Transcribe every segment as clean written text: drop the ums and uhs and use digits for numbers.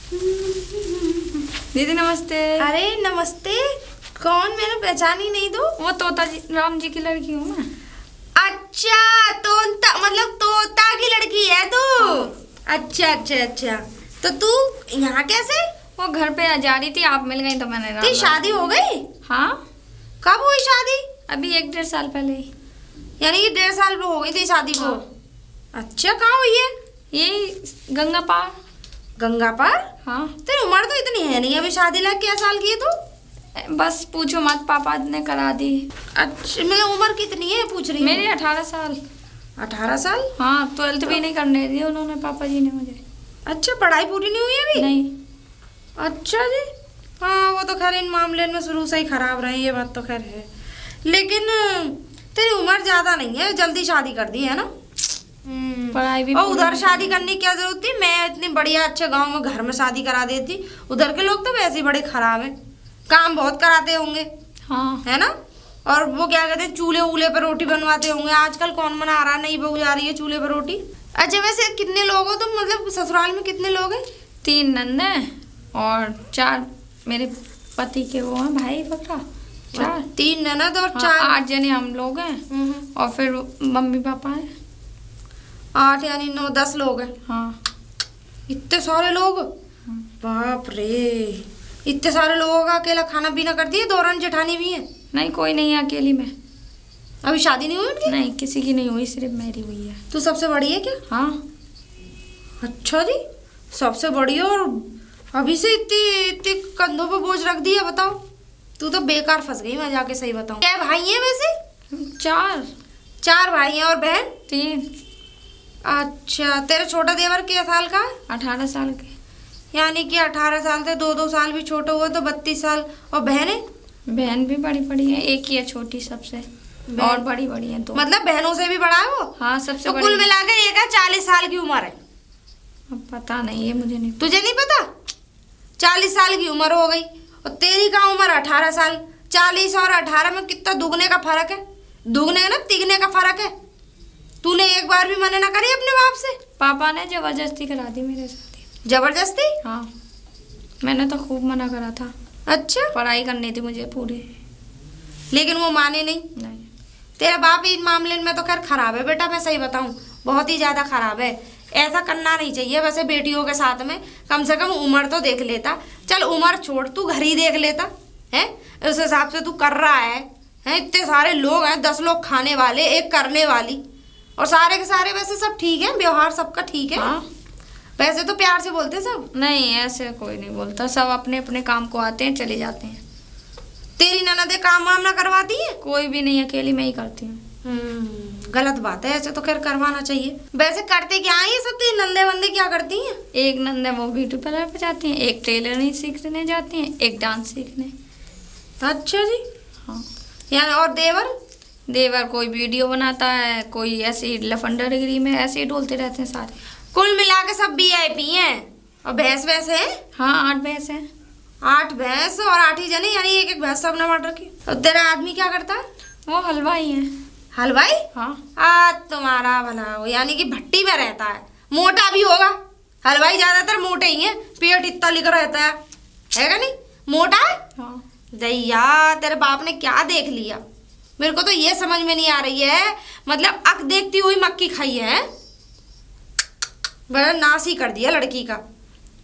दीदी नमस्ते। अरे नमस्ते। कौन? मैंने पहचान ही नहीं। दो वो तोता जी, राम जी की लड़की हूँ मैं। अच्छा, तोता मतलब तोता की लड़की है तू? हाँ। अच्छा अच्छा अच्छा। तो तू यहाँ कैसे? वो घर पे जा रही थी, आप मिल गई तो मैंने तेरी शादी हो गई? हाँ, कब हुई शादी? अभी 1-1.5 साल पहले ही। यानी कि 1.5 साल हो गई थी शादी को? हाँ। अच्छा, कहाँ हुई है? यही गंगा पार। गंगा पार? हाँ, तेरी उम्र तो इतनी है नहीं अभी शादी लायक। क्या साल की है तू? बस पूछो मत, पापा ने करा दी। अच्छा, मतलब उम्र कितनी है पूछ रही हूँ? मेरी 18 साल। 18 साल? हाँ, 12th भी नहीं करने दी उन्होंने, पापा जी ने मुझे। अच्छा, पढ़ाई पूरी नहीं हुई अभी? नहीं। अच्छा जी। हाँ, वो तो खैर इन मामले में शुरू से ही खराब रहे, ये बात तो खैर है। लेकिन तेरी उम्र ज्यादा नहीं है, जल्दी शादी कर दी है ना? पढ़ाई भी और पूरी उधर नहीं शादी की। करने की क्या जरूरत थी? मैं इतनी बढ़िया अच्छे गांव में घर में शादी करा देती। उधर के लोग तो वैसे ही बड़े खराब हैं, काम बहुत कराते होंगे, हाँ, है ना? और वो क्या कहते हैं, चूल्हे वूल्हे पर रोटी बनवाते होंगे। आजकल कौन बना रहा? नई बहू जा रही है चूल्हे पर रोटी। अच्छा, वैसे कितने लोग हो तुम? मतलब ससुराल में कितने लोग हैं? 3 नन्हे और 4 मेरे पति के वो हैं, भाई वगैरह। 4। 3 ननद और हाँ, 4। 8 जने हम लोग हैं। और फिर मम्मी पापा हैं। 8 यानी 9-10 लोग हैं। हाँ। इतने सारे लोग? बाप रे, इतने सारे लोगों का अकेला खाना पीना करती है? दौरान जेठानी भी है? नहीं, कोई नहीं है, अकेली में। अभी शादी नहीं हुई उनकी? नहीं, किसी की नहीं हुई, सिर्फ मेरी हुई है। तू सबसे बड़ी है क्या? हाँ। अच्छा जी, सबसे बड़ी है और अभी से इतनी इतनी कंधों पे बोझ रख दिया? बताओ, तू तो बेकार फंस गई। मैं जाके सही बताऊं, क्या भाई हैं वैसे? 4। 4 भाई हैं और बहन? 3। अच्छा, तेरा छोटा देवर क्या साल का है? 18 साल के। यानी कि 18 साल से 2-2 साल भी छोटे हुए तो 32 साल। और बहन है? बहन भी बड़ी बड़ी है, एक ही है छोटी सबसे, और बड़ी बड़ी है 2। मतलब बहनों से भी बड़ा है वो? हाँ, सबसे तो बड़ी। कुल मिलाकर ये का 40 साल की उम्र है। अब पता नहीं है, मुझे नहीं। तुझे नहीं पता? 40 साल की उम्र हो गई और तेरी का उम्र 18 साल। 40 और 18 में कितना दुगने का फर्क है? दुगने ना तिगने का फर्क है। तूने एक बार भी मना ना करी अपने बाप से? पापा ने जबरदस्ती करा दी मेरे साथ। जबरदस्ती? हाँ, मैंने तो खूब मना करा था। अच्छा, पढ़ाई करनी थी मुझे पूरी। लेकिन वो माने नहीं? नहीं। तेरा बाप इस मामले में तो खैर खराब है बेटा, मैं सही बताऊं, बहुत ही ज्यादा खराब है। ऐसा करना नहीं चाहिए वैसे बेटियों के साथ में। कम से कम उम्र तो देख लेता। चल उम्र छोड़, तू घर ही देख लेता है। उस हिसाब से तू कर रहा है? इतने सारे लोग हैं, 10 लोग खाने वाले, एक करने वाली, और सारे के सारे वैसे सब ठीक है, व्यवहार सबका ठीक है? हाँ। वैसे तो प्यार से बोलते सब? नहीं, ऐसे कोई नहीं बोलता, सब अपने अपने काम को आते हैं, चले जाते हैं। तेरी ननदें काम वाम ना करवाती है? कोई भी नहीं, अकेली मैं ही करती हूँ। गलत बात है, ऐसे तो खैर करवाना चाहिए। वैसे करते क्या है ये सब? तेरी नंदे वंदे क्या करती हैं? एक नंदा वो ब्यूटी पार्लर पे जाती हैं, एक टेलरिंग सीखने जाती हैं, एक डांस सीखने। अच्छा जी। हाँ। यानी और देवर? देवर कोई वीडियो बनाता है, कोई ऐसे ही लफंडर डिग्री में ऐसे ही डोलते रहते हैं सारे। कुल मिला के सब VIP हैं। और भैंस वैसे है? हाँ, 8 भैंस हैं। 8 भैंस और 8 ही जने, यानी एक एक भैंस सब ने बांट रखी। और तेरा आदमी क्या करता है? वो हलवाई हैं। हलवाई? हाँ। तुम्हारा भला हो, यानी कि भट्टी में रहता है। मोटा भी होगा। हलवाई ज्यादातर मोटे ही हैं, पेट इतना लिखा रहता है का नहीं? मोटा है? हाँ। दैया, तेरे बाप ने क्या देख लिया? मेरे को तो ये समझ में नहीं आ रही है। मतलब अक देखती हुई मक्की खाई है। बड़ा नाश ही कर दिया लड़की का।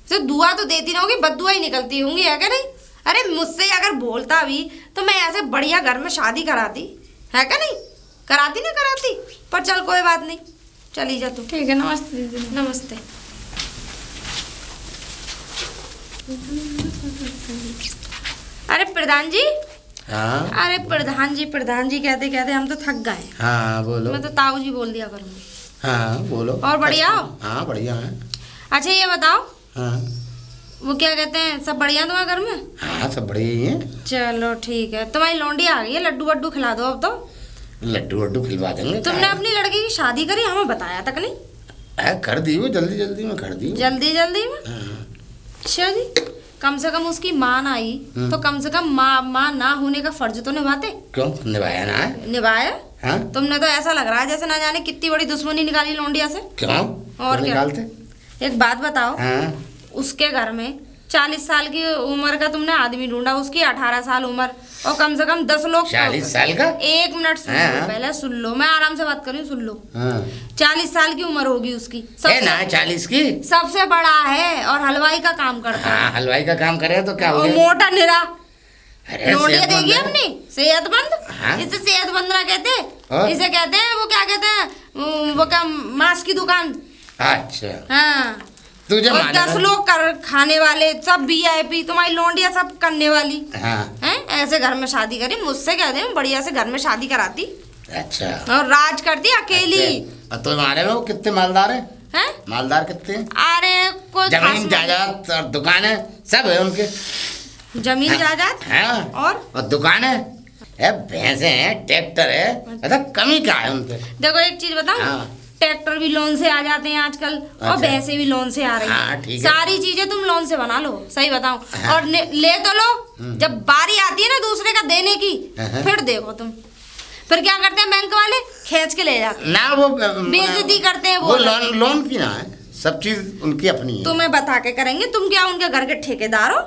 तो दुआ तो देती ना होगी, बददुआ ही निकलती होंगी, है क्या नहीं? अरे मुझसे अगर बोलता भी तो मैं ऐसे बढ़िया घर में शादी कराती, है क्या नहीं? कराती ना कराती। पर चल कोई बात नहीं, चली जा तू। ठीक है, नमस्ते दीदी। नमस्ते। अरे प्रधान जी। हाँ अरे प्रधान जी कहते कहते हम तो थक गए। हाँ बोलो। मैं तो ताऊ जी बोल दिया करूँगी। हाँ बोलो। और बढ़िया हो? हाँ बढ़िया है। अच्छा ये बताओ, हाँ वो क्या कहते हैं, सब बढ़िया तुम्हारे घर में? हाँ सब बढ़िया ही है। चलो ठीक है, तुम्हारी लौंडी आ गई है, लड्डू वड्डू खिला दो अब तो। लड्डू वड्डू खिलवा देंगे। तुमने अपनी लड़की की शादी करी, हमें बताया तक नहीं। कर दी वो, जल्दी जल्दी में कर दी। जल्दी जल्दी में? हाँ। अच्छा जी, कम से कम उसकी माँ ना आई तो कम से कम माँ ना होने का फर्ज तो निभाते। क्यों निभाया ना है? निभाया? हाँ तुमने तो ऐसा लग रहा है जैसे ना जाने कितनी बड़ी दुश्मनी निकाली लौंडिया से। क्यों और क्या? निकालते? एक बात बताओ, हाँ उसके घर में 40 साल की उम्र का तुमने आदमी ढूंढा, उसकी 18 साल उम्र, और कम से कम 10 लोग। 40 साल का? 1 मिनट सुन लो, पहले सुन लो, मैं आराम से बात कर रही हूँ, सुन लो। 40 साल की उम्र होगी उसकी, ना 40 की, सबसे बड़ा है और हलवाई का काम करता है। हलवाई का काम करे तो क्या हो गया? मोटा निरा अरे नोटिया देगी अपनी सेहतमंद। हाँ? इसे सेहतमंद ना कहते, और? इसे कहते हैं, वो क्या कहते हैं, वो क्या, मांस की दुकान। अच्छा, हाँ, तुझे और 10 लोग कर खाने वाले, सब VIP, तुम्हारी लौंडिया सब करने वाली। हाँ। हैं? ऐसे घर में शादी करी, मुझसे कहते हैं बढ़िया से घर में शादी कराती। अच्छा, और राज करती अकेली। और तुम्हारे में वो कितने मालदार हैं? मालदार कितने? अरे कोई जमीन जायदाद और दुकान है, सब है उनके। जमीन जायदाद हाँ, और दुकान है, भैंसे हैं, ट्रैक्टर है, मतलब कमी क्या है उनपे? देखो एक चीज बताऊं, हाँ। ट्रैक्टर भी लोन से आ जाते हैं आजकल, और अच्छा। भैंसे भी लोन से आ रही हाँ, हैं। ठीक है। सारी चीजें तुम लोन से बना लो, सही बताऊं। हाँ। और ले तो लो, जब बारी आती है ना दूसरे का देने की, हाँ। फिर देखो तुम, फिर क्या करते हैं बैंक वाले, खींच के ले जाते ना वो बेइज्जती करते हैं। वो लोन की ना है, सब चीज उनकी अपनी है। तुम्हें बता के करेंगे, तुम क्या उनके घर के ठेकेदार हो?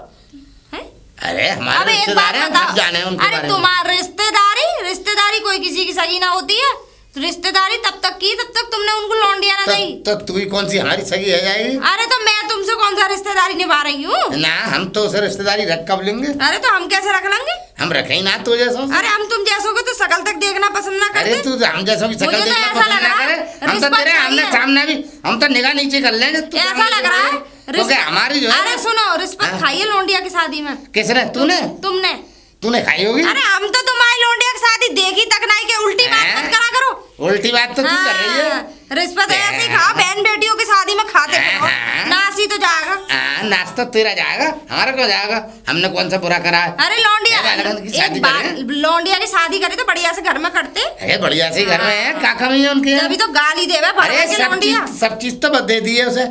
हैं? अरे अब हमारे एक रिश्तेदार बात हैं, बताओ, सब जाने हैं उनके अरे बारे में। तुम्हारी रिश्तेदारी कोई किसी की सगी ना होती है। रिश्तेदारी तब तक की तब तक तुमने उनको लौंडिया ना दी। तो तू ही कौन सी हमारी सगी है जाएगी? अरे तो मैं तुमसे कौन सा रिश्तेदारी निभा रही हूँ? ना हम तो उसे रिश्तेदारी रख कब लेंगे? अरे तो हम कैसे रख लेंगे? हम रखे ही ना तो जैसो। अरे हम तुम जैसों को तो शकल तक देखना पसंद ना करते। अरे तू हम जैसों की शकल मुझे तो देखना ऐसा पसंद लग ना रहा करे, है, हम तो रिश्वत तेरे आमने चाहिए। सामने भी हम तो निगाह नीचे कर लेंगे। तू ऐसा लग रहा है वो क्या हमारी जो है? अरे सुनो, रिश्वत हाँ? खाई है लौंडिया की शादी में? किसने? तूने तुमने खाई होगी। अरे हम तो तुम्हारी लौंडिया की शादी देखी तक नहीं, के उल्टी बात मत करा करो। उल्टी बात तो तू कर रही है। रिश्वत ऐसे ही खा, बहन बेटियों की शादी में खाते रहो, नासी तो जाएगा। नाश्ता तेरा जाएगा, हमारा क्यों जाएगा? हमने कौन सा बुरा करा है? अरे लौंडिया की शादी एक बार लौंडिया की शादी करे तो बढ़िया से घर में करते। अरे बढ़िया से घर में है, क्या कमी है उनके? अभी तो गाली देवे अरे भरवे के लौंडिया। सब चीज तो दे दी है उसे।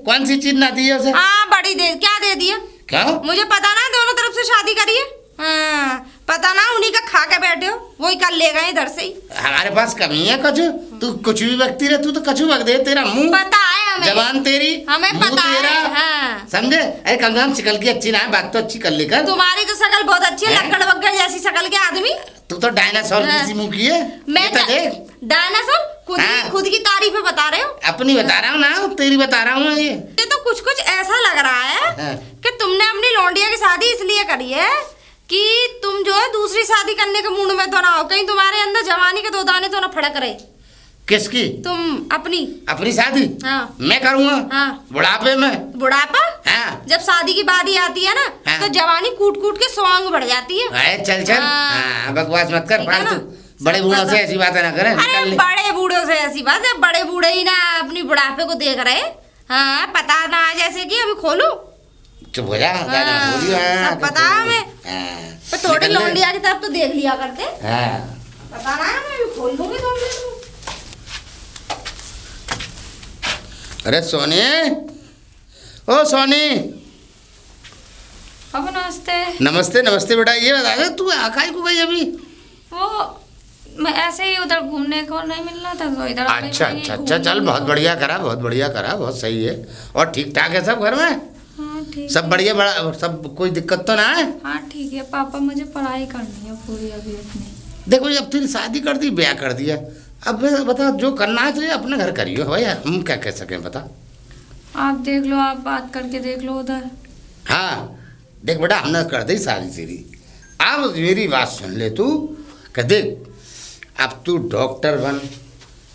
कौन सी चीज ना दी है उसे? हाँ बड़ी दे, क्या दे दिया? क्यों? मुझे पता ना, दोनों तरफ से शादी करी है। हाँ, पता ना, उन्हीं का खा के बैठे हो, वही कर ले गए इधर से ही। हमारे पास कमी है कछु? तू कुछ भी बकती रहे, तू तो कछु बक दे। तेरा मुंह पता है हमें, जबान तेरी, हमें मुंह पता तेरा, है। हाँ। समझे? अरे कम से कम शिकल की अच्छी ना है, बात तो अच्छी कर लेकर। तुम्हारी तो शकल बहुत अच्छी है, हैं? लक्कड़ बग्गड़ जैसी शकल के आदमी। तू तो डायनासोर जैसी मुंह की है। मैं ये तो देख, डायनासोर खुद की तारीफें बता रहे हो। अपनी बता रहा हूँ ना, तेरी बता रहा हूँ ये। ये तो कुछ ऐसा लग रहा है हाँ। कि तुमने अपनी लौंडिया की शादी इसलिए करी है कि तुम जो है दूसरी शादी करने के मूड में तो ना हो, कहीं तुम्हारे अंदर जवानी के 2 दाने तो ना फड़क रहे। किसकी? तुम अपनी शादी? हाँ। मैं करूँगा? हाँ। बुढ़ापे में? बुढ़ापा? हाँ। जब शादी की बारी आती है ना, हाँ। तो जवानी कूट कूट के सौंग बढ़ जाती है। अरे चल हाँ। बकवास मत कर, ठीक है ना? फालतू बड़े बूढ़ों से ऐसी बातें ना करें। अरे बड़े बूढ़ों से ऐसी बात है, बड़े बूढ़े ही ना अपनी बुढ़ापे को देख रहे। हाँ, पता ना जैसे कि अभी खोलू। चुप हो जा, ज्यादा मत बोलियो। हाँ, सब पता है हमें। पर थोड़ी निकल ले। लौंडिया की तरफ तो देख लिया करते। हाँ। पता ना है, मैं अभी खोल दूंगी तुमसे। अरे सोनी, ओ सोनी। अब नमस्ते। नमस्ते नमस्ते बेटा। ये बता दे, तू आकाई को गई अभी? वो मैं ऐसे ही उधर घूमने को नहीं मिल रहा था, तो इधर आ गई। अच्छा, चल बहुत बढ़िया करा, बहुत सही है। और ठीक ठाक है सब घर में? हाँ ठीक। सब बढ़िया, बड़ा सब, कोई दिक्कत तो ना है? हाँ ठीक है पापा, मुझे पढ़ाई करनी है पूरी अभी अपनी। देखो जब तेरी शादी कर दी, ब्याह कर दिया, अब बता जो करना है तो ये अपने घर करियो भाई, हम क्या कह सकें बता। आप देख लो, आप बात करके देख लो उधर। हाँ देख बेटा, हमने कर दी शादी तेरी। अब मेरी बात सुन ले तू, कि देख अब तू डॉक्टर बन,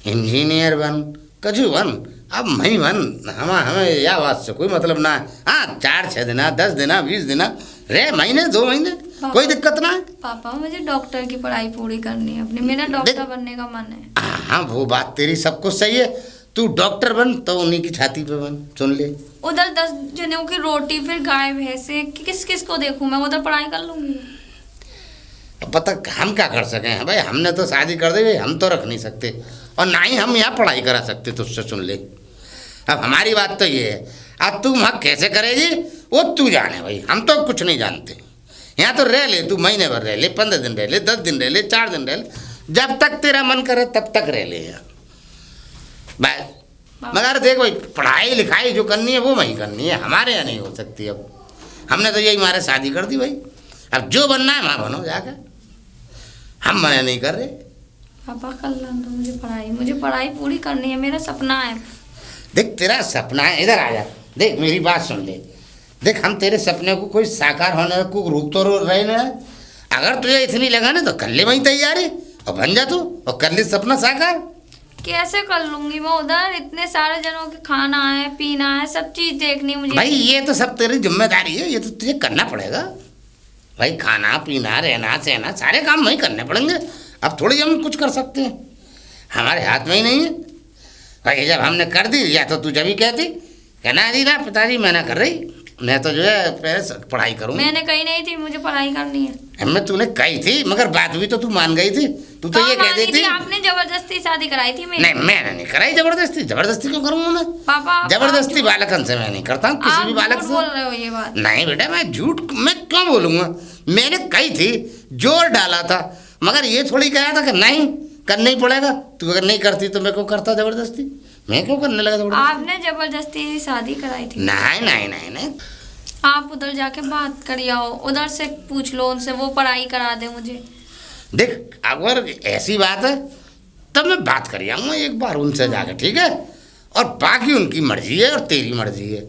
इंजीनियर बन, कछु बन, अब मैं बन, हमें यह बात से कोई मतलब ना है। हाँ 4-6 दिन, 10 दिन, 20 दिन रे, महीने 2 महीने, कोई दिक्कत ना है। पापा मुझे डॉक्टर की पढ़ाई पूरी करनी है अपनी, मेरा डॉक्टर बनने का मन है। हाँ वो बात तेरी सब कुछ सही है, तू डॉक्टर बन तो उन्हीं की छाती पे बन, सुन ले। उधर 10 जनों की रोटी, फिर गाय भैंसे, किस किस को देखूं मैं? उधर पढ़ाई कर लूंगी। अब पता हम क्या कर सके हैं भाई, हमने तो शादी कर दी भाई, हम तो रख नहीं सकते, और ना ही हम यहाँ पढ़ाई करा सकते तुझसे, सुन ले। अब हमारी बात तो ये है, अब तू वहाँ कैसे करेगी वो तू जाने भाई, हम तो कुछ नहीं जानते। यहाँ तो रह ले तू, महीने भर रह ले, 15 दिन रह ले, 10 दिन रह ले, 4 दिन रह ले, जब तक तेरा मन करे तब तक रह ले यहाँ बस। मगर देख भाई, पढ़ाई लिखाई जो करनी है वो वही करनी है, हमारे यहाँ नहीं हो सकती। अब हमने तो यही मारे शादी कर दी भाई, अब जो बनना है वहाँ बनो जाकर, हम मना नहीं कर रहे। पापा कर लो तो मुझे पढ़ाई पूरी करनी है, मेरा सपना है। देख तेरा सपना है, इधर आ जा, देख मेरी बात सुन ले। देख हम तेरे सपने को कोई साकार होने को रोक तो रहे ना। अगर तुझे इतनी लगा ना तो कर ले वहीं तैयारी और बन जा तू और कर ले सपना साकार। कैसे कर लूंगी मैं, उधर इतने सारे जनों के खाना है पीना है, सब चीज देखनी मुझे। भाई ये तो सब तेरी जिम्मेदारी है, ये तो तुझे करना पड़ेगा भाई। खाना पीना रहना सहना सारे काम वहीं करने पड़ेंगे। अब थोड़ी हम कुछ कर सकते हैं, हमारे हाथ में ही नहीं है भाई। जब हमने कर दी, या तो तू जब ही कहती कहना दी ना पिताजी मैं ना कर रही, मैं तो जो है पहले पढ़ाई करूँगी। मैंने कही नहीं थी मुझे पढ़ाई करनी है। मैं तूने कही थी, मगर बात भी तो तू मान गई थी। तू तो ये कह देती आपने जबरदस्ती शादी कराई थी मेरी। नहीं मैंने नहीं कराई जबरदस्ती, जबरदस्ती क्यों करूँगा मैं पापा? जबरदस्ती बालकन से मैं नहीं करता हूँ, किसी भी बालक से। बोल रहे हो ये बात? नहीं बेटा, मैं झूठ मैं क्यों बोलूँगा, मैंने कही थी, जोर डाला था, मगर ये थोड़ी कहा था कि नहीं करना ही पड़ेगा। तू अगर नहीं करती तो मैं क्यों करता जबरदस्ती, मैं क्यों करने लगा जबरदस्ती? आपने जबरदस्ती शादी कराई थी। नहीं नहीं नहीं नहीं, आप उधर जाके बात करिए आओ, उधर से पूछ लो उनसे, वो पढ़ाई करा दे मुझे। देख अगर ऐसी बात है तब मैं बात कर आऊँगा एक बार उनसे जाकर, ठीक है? और बाकी उनकी मर्जी है और तेरी मर्जी है,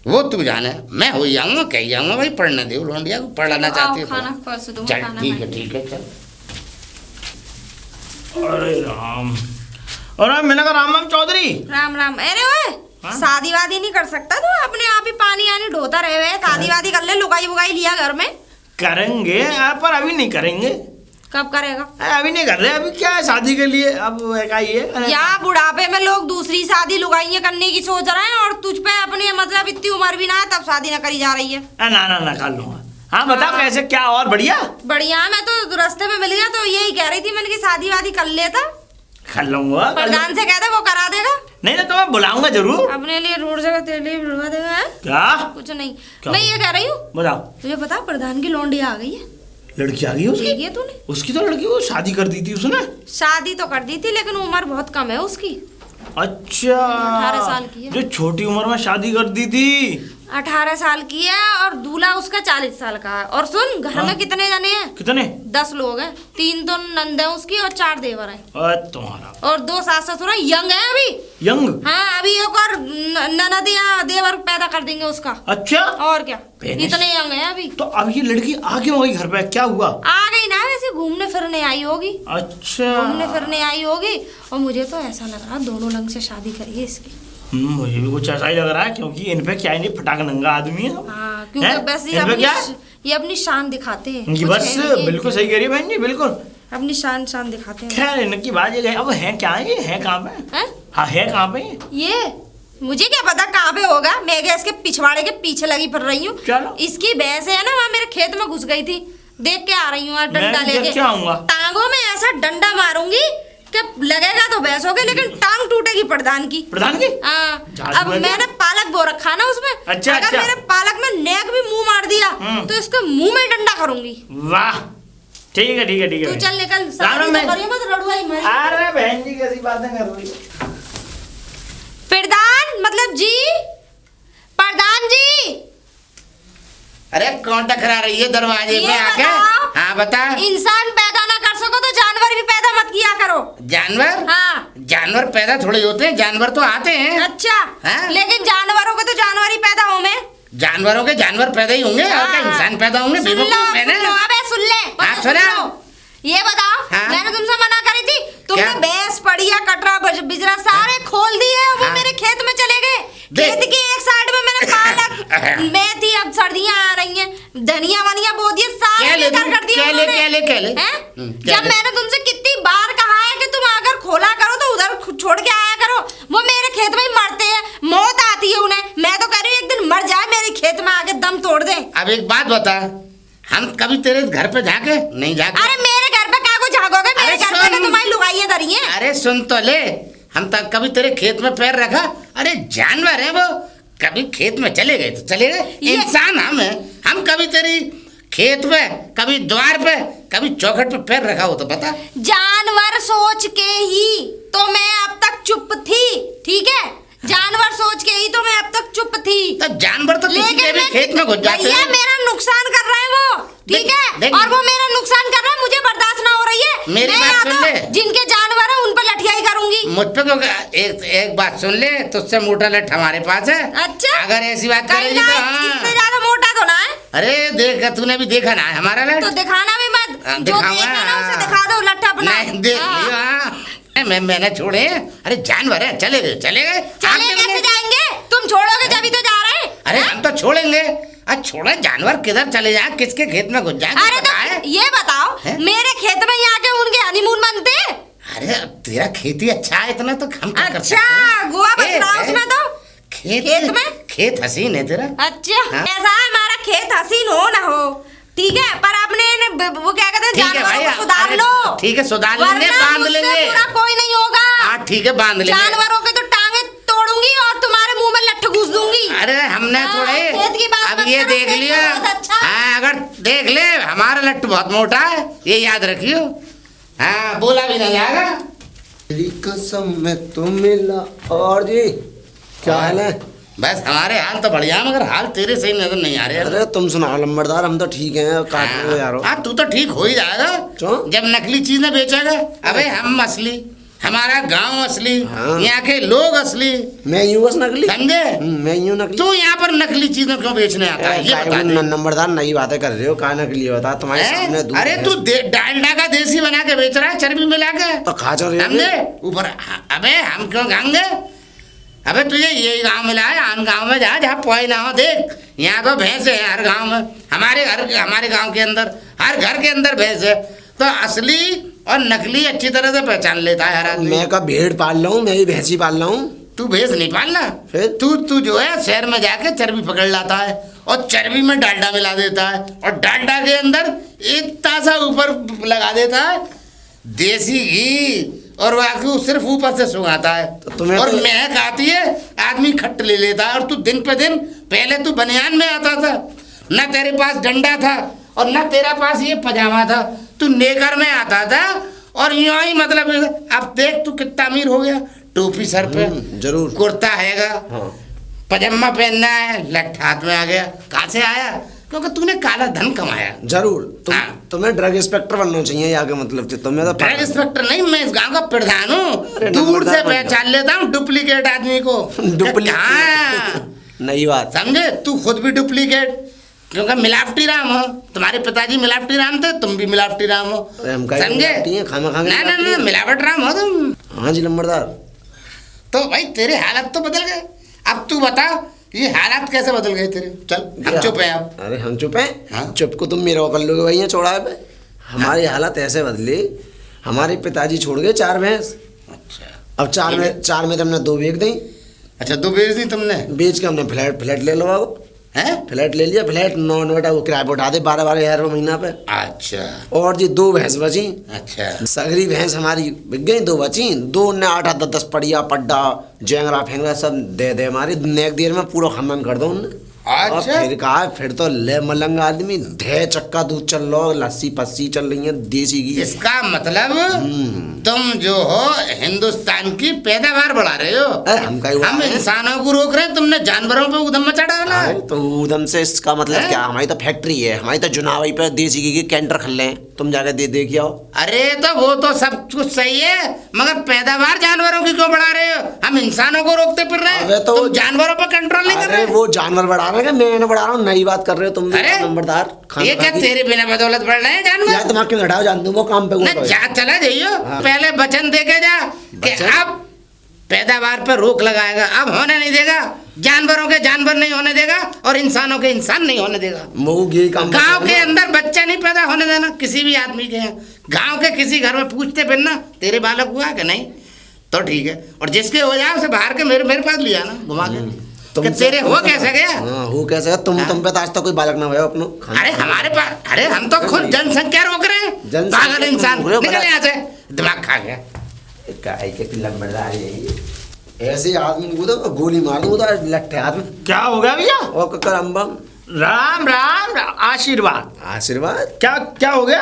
वो तू जाने। मैं हो ही आऊँगा, कह आऊँगा भाई पढ़ने दे लौंडिया को, पढ़ाना चाहती है खाना परसों दूंगा, चल खाना ठीक है ठीक है चल। अरे राम, और मैंने कहा राम राम चौधरी। राम राम। अरे ओए, शादी वादी नहीं कर सकता तू? अपने आप ही पानी आनी ढोता रहे हुए, शादी वादी कर ले, लुगाई वुगाई लिया घर में। करेंगे पर अभी नहीं करेंगे। कब करेगा? अभी नहीं कर रहे, अभी क्या है शादी के लिए, अब क्या ये या बुढ़ापे में लोग दूसरी शादी लुगाइयां करने की सोच रहे हैं और तुझ पे अपनी मतलब इतनी उम्र भी ना है तब शादी ना करी जा रही है। ना ना ना कर लूंगा। हाँ बताओ कैसे क्या, और बढ़िया बढ़िया। मैं तो रास्ते में मिल गया तो यही कह रही थी मैंने कि शादी वादी कर लेता। कर लूंगा, प्रधान से कहता वो करा देगा। नहीं ना तो मैं बुलाऊंगा जरूर। अपने लिए रोड जगह तेरे लिए बुलवा देगा। है क्या? कुछ नहीं, क्या? मैं ये कह रही हूँ, बताओ। तुझे पता प्रधान की लौंडी आ गई है? लड़की आ गई उसकी? देखी है तूने? उसकी तो लड़की को शादी कर दी थी उसने। शादी तो कर दी थी लेकिन उम्र बहुत कम है उसकी। अच्छा 18 साल की है। जो छोटी उम्र में शादी कर दी थी। 18 साल की है और दूल्हा उसका 40 साल का है। और सुन, घर में कितने जने हैं? कितने? 10 लोग हैं। 3 तो नंद है उसकी और 4 देवर हैं। तुम्हारा और 2 सास ससुर हैं, यंग है अभी। यंग? हाँ, अभी एक और ननद या देवर पैदा कर देंगे उसका। अच्छा, और क्या, इतने यंग है अभी। तो अब ये लड़की आ क्यों गई घर पे, क्या हुआ? आ गई ना, वैसे घूमने फिरने आई होगी। अच्छा, घूमने फिरने आई होगी। और मुझे तो ऐसा लग रहा दोनों लंग से शादी करिए इसकी। मुझे भी कुछ ऐसा ही लग रहा है, क्योंकि इन पे क्या है, नहीं फटाक नंगा आदमी है। हाँ, क्योंकि बस ये अपनी शान दिखाते हैं। इनकी बस बिल्कुल सही कह रही है बहन जी, बिल्कुल अपनी शान दिखाते हैं। खैर इनकी बात ये है, अब है क्या, ये है कहाँ पे? हाँ है कहाँ पे ये? मुझे क्या पता कहाँ पे होगा। मैं गैस के पिछवाड़े के पीछे लगी फिर रही हूँ। चलो, इसकी भैंस है ना, वहाँ मेरे खेत में घुस गई थी, देख के आ रही हूँ डंडा लेके। टांगों में ऐसा डंडा मारूंगी कि लगेगा तो भैंस होगी लेकिन टांग टूटेगी प्रधान की। प्रधान की? हाँ। अब मैंने पालक बो रखा ना उसमें। अच्छा, अगर मेरे पालक में नेक भी मुंह मार दिया तो इसके मुंह में डंडा करूंगी। वाह, ठीक है ठीक है ठीक है। तू चल निकल, मत रड़ुआई मत। अरे बहन जी कैसी बातें कर रही है। प्रधान मतलब जी, प्रधान जी। अरे कौन टकरा रही है दरवाजे पे आके? हाँ बता। इंसान पैदा ना कर सको तो जानवर भी पैदा मत किया करो। जानवर? हाँ, जानवर पैदा थोड़े होते हैं, जानवर तो आते हैं। अच्छा हाँ? लेकिन जानवरों के तो जानवर ही पैदा होंगे। जानवरों के जानवर पैदा ही होंगे। और क्या इंसान पैदा होंगे? सुन लो, सुन ले। हाँ सुना। ये बताओ, हाँ? मैंने तुमसे मना करी थी, तुमने क्या? भैंस पड़िया कटरा बिजरा सारे खोल दिए। वो मेरे खेत में चले गए। खेत की एक साइड में मैंने पालक मेथी, अब सर्दियां आ रही हैं, धनिया वनिया बो दिए, सारे बेकार कर दिए उन्होंने। जब मैंने तुमसे कितनी बार कहा है कि तुम अगर खोला करो तो उधर छोड़ के आया करो। वो मेरे खेत में ही मरते हैं, मौत आती है उन्हें। मैं तो कह रही हूँ एक दिन मर जाए, मेरे खेत में आके दम तोड़ दे। अब एक बात बता, हम कभी तेरे घर पे जाके नहीं जाके? अरे मेरे घर पे क्या को जागोगे? मेरे घर पे तो तुम्हारी लुगाइयां धरी हैं। अरे सुन तो ले, हम तक कभी तेरे खेत में पैर रखा? अरे जानवर है वो, कभी खेत में चले गए तो चले गए। इंसान हम हैं, हम कभी तेरी खेत पे, कभी द्वार पे, कभी चौखट पे पैर रखा हो तो बता। जानवर सोच के ही तो मैं अब तक चुप थी, ठीक है? जानवर सोच के ही तो मैं अब तक चुप थी। तो जानवर तो किसी के भी मैं- खेत में घुस जाते भैया हैं। मेरा नुकसान कर रहे हैं वो, ठीक देख- है, देख- और वो मेरा नुकसान कर रहा है, मुझे बर्दाश्त ना हो रही है। मेरी मैं बात या सुन तो ले। जिनके जानवर है उन पर लठियाई करूंगी। मुझ पे क्यों एक बात सुन ले, तुझसे मोटा लठ हमारे पास है। अच्छा, अगर ऐसी बात कहीं करेगी ना तो हाँ। इससे ज्यादा मोटा तो ना है। अरे देख, तूने भी देखा ना है हमारा लठ। तो दिखाना भी मत, जो दिखाऊंगा, देखे ना उसे हाँ। दिखा दो लट्ठा अपना। नहीं देख हाँ। लियो, हाँ। मैंने छोड़े। अरे जानवर है, चले गए। चले आपने कैसे उन्हें- जाएंगे? तुम छोड़ोगे जब ही तो जा रहे हैं। अरे हम तो छोड़ेंगे। आज छोड़ा जानवर किधर चले जाए, किसके खेत में घुस जाए, अरे पता है? तो ये बताओ, हैं? मेरे खेत में यहाँ के उनके हनीमून मनते? अरे तेरा खेती अच्छा है, इतना तो हम क्या कर सकते अच्छा, हैं? गोवा बस खेत रहा है। उसमें तो। खेत में? खेत हसीन है तेरा। अच्छा, हाँ? ऐसा है, हमारा खेत हसीन हो ना हो, ठीक है, पर अपने वो क्या कहते हैं, ठीक है जानवरों भाई, को सुधार अरे लो। ठीक है, सुधार लेंगे, वरना बांध मुझसे लेंगे। बुरा कोई नहीं होगा। हाँ ठीक है, बांध लेंगे। जानवरों के तो टांगे तोड़ूंगी और तुम्हारे मुंह में लट्ठ घुस दूंगी। अरे हमने हाँ, थोड़े खेत की बात अब मत ये करो, देख खेत लिया। बहुत अच्छा है। हाँ, अगर देख ले हमारा लट्टू बहुत मोटा है, ये याद रखियो। हाँ, बोला भी नहीं जाएगा। तेरी कसम मैं तो मिला। और जी क्या हाल है? बस हमारे हाल तो बढ़िया, मगर हाल तेरे सही नजर नहीं आ रहे। अरे तुम सुनाओ लंबरदार, हम तो ठीक हैं। काट लो यार। हाँ, तू तो ठीक हो ही जाएगा क्यों? जब नकली चीजें बेचेगा। अबे हम असली, हमारा गांव असली, हाँ। यहाँ के लोग असली, मैं यूं बस नकली। समझे? मैं यूं नकली। तू यहाँ पर नकली चीजें क्यों बेचने आता है, ये बता दे। नंबरदार नई बातें कर रहे हो, कहा नकली होता तुम्हारे सामने हैं? दूध अरे है। तू डालडा का देसी बना के बेच रहा है, चर्बी मिला के। तो खा चल रहे समझे? ऊपर अबे हम क्यों खाएंगे? अबे तुझे यही गांव मिला है, आन गांव में जा जहाँ पोई ना हो। देख यहाँ तो भैंस है हर गांव में, हमारे गांव के अंदर हर घर के अंदर भैंस है। तो असली और नकली अच्छी तरह से पहचान लेता है हर आदमी। मैं का भेड़ पाल रहा हूँ, मैं भी भैंसी पाल रहा हूँ। तू भैंस नहीं पालना, फिर? तू जो है शहर में जाके चर्बी पकड़ लाता है और चर्बी में डालडा मिला देता है और डालडा के अंदर इतना सा ऊपर लगा देता है देसी घी, और वो सिर्फ ऊपर से सुंघाता है तो तुम्हें और तो- महक आती है, आदमी खट्ट ले लेता है। और तू दिन पे दिन, पहले तू बनियान में आता था, न तेरे पास डंडा था और न तेरा पास ये पजामा था, तू नेकर में आता था और यूं ही मतलब। अब देख तू कितना अमीर हो गया, टोपी सर पे, जरूर। कुर्ता हैगा, हाँ। पजामा पहनना है, लठ हाथ में आ गया। कहाँ से आया? क्योंकि तूने काला धन कमाया। जरूर। हाँ। तुम्हें ड्रग इंस्पेक्टर बनना चाहिए यहाँ के, मतलब तुम्हें तो ड्रग इंस्पेक्टर नहीं, मैं इस गांव का प्रधान हूँ। अरे दूर नंबरदार से बन जाओ। पहचान लेता हूँ डुप्लीकेट आदमी को। डुप्लीकेट। हाँ, नई बात। समझे? तू खुद भी डुप्लीकेट, क्योंकि मिलावटी राम हो। तुम्हारे पिताजी मिलावटी राम थे, तुम भी मिलावटी राम हो। अरे हम काहे समझे? मिलावटी हैं? खामा-खा के ना मिलावटी हैं। मिलावट राम हो तुम। हाँ जी लंबरदार। तो भाई तेरे हालात तो बदल गए। अब तू बता ये हालात कैसे बदल गए तेरे? चल हम चुप हैं अब। अरे हम चुप हैं? हाँ। चुप को तुम मेरे को कर लोगे भैया चौड़ा पे। हमारी हालत ऐसे बदली, हमारे पिताजी छोड़ गए 4 भैंस। अच्छा अब चार में तुमने 2 बेच दी। अच्छा, 2 बेच दी तुमने? बेच के हमने फ्लैट ले लो बाबू। हैं? फ्लैट ले लिया। फ्लैट 9 बेटा वो किराए पर उठा दे 12-12 हज़ार रुपये महीना पे। अच्छा और जी 2 भैंस बची। अच्छा। सगरी भैंस हमारी बिक गई, 2 बची। 2 ने 8-10 पड़िया पड्डा जेंगरा फेंगरा सब दे हमारी नेक देर में पूरा खनन कर दो उनने। और अच्छा। फिर कहा, फिर तो ले मलंग आदमी ढे चक्का दूध चल लो, लस्सी पस्सी चल रही है देसी घी। इसका मतलब तुम जो हो हिंदुस्तान की पैदावार बढ़ा रहे हो। अरे हम कहीं हम इंसानों को रोक रहे हैं, तुमने जानवरों पे उधम मचा डाला है। तो उधम से इसका मतलब हैं? क्या? हमारी तो फैक्ट्री है, हमारी तो जुनावई पे देसी घी के कैंटर खल्ले हैं। तुम जाके देखिए आओ। अरे तो वो तो सब कुछ सही है, मगर पैदावार जानवरों की क्यों बढ़ा रहे हो? हम इंसानों को रोकते फिर रहे अबे हैं, तो तुम जानवरों पर कंट्रोल नहीं कर अरे रहे। वो जानवर बढ़ा रहे हैं, मैं बढ़ा रहा हूँ। नई बात कर रहे हो तुम भी अरे नंबरदार। ये क्या तेरे बिना बदौलत बढ़ रहे हैं जानवर? यार दिमाग क्यों हटाओ, जान दो वो काम पे ना वो जा, चला जाइयो। हाँ। पहले वचन दे के जा कि वचन? अब पैदावार पर रोक लगाएगा, अब होने नहीं देगा। जानवरों के जानवर नहीं होने देगा और इंसानों के इंसान नहीं होने देगा। मऊ ये काम गांव के अंदर बच्चा नहीं पैदा होने देना किसी भी आदमी के यहाँ। गांव के किसी घर में पूछते फिरना तेरे बालक हुआ कि नहीं, तो ठीक है। और जिसके हो जाए उसे बाहर के मेरे पास लिया ना घुमा के कि तेरे हो कैसे गया। हाँ हो कैसे गया? तुम पे तो आज तक कोई बालक ना हुआ अपनो। अरे हमारे पास, अरे हम तो खुद जनसंख्या रोक रहे हैं। जनसंख्या पागल इंसान, रोक रहे हो, निकल बड़ा- यहाँ से, दिमाग खा गया। ऐसे आदमी को तो गोली मार दूं तो लट्ठे हाथ में। क्या हो गया भैया? और ककर अम्बम राम राम आशीर्वाद। आशीर्वाद। क्या क्या हो गया?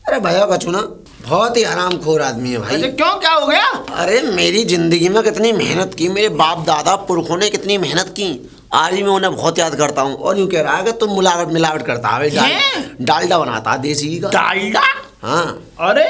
अरे भैया का चुना बहुत ही हरामखोर आदमी है अच्छा भाई। क्यों, क्या हो गया? अरे मेरी जिंदगी में कितनी मेहनत की, मेरे बाप दादा पुरखों ने कितनी मेहनत की, आज भी मैं उन्हें बहुत याद करता हूँ। और यूँ कह रहा है कि तुम मिलावट मिलावट करता है, डालडा बनाता है देसी का। डालडा? हाँ। अरे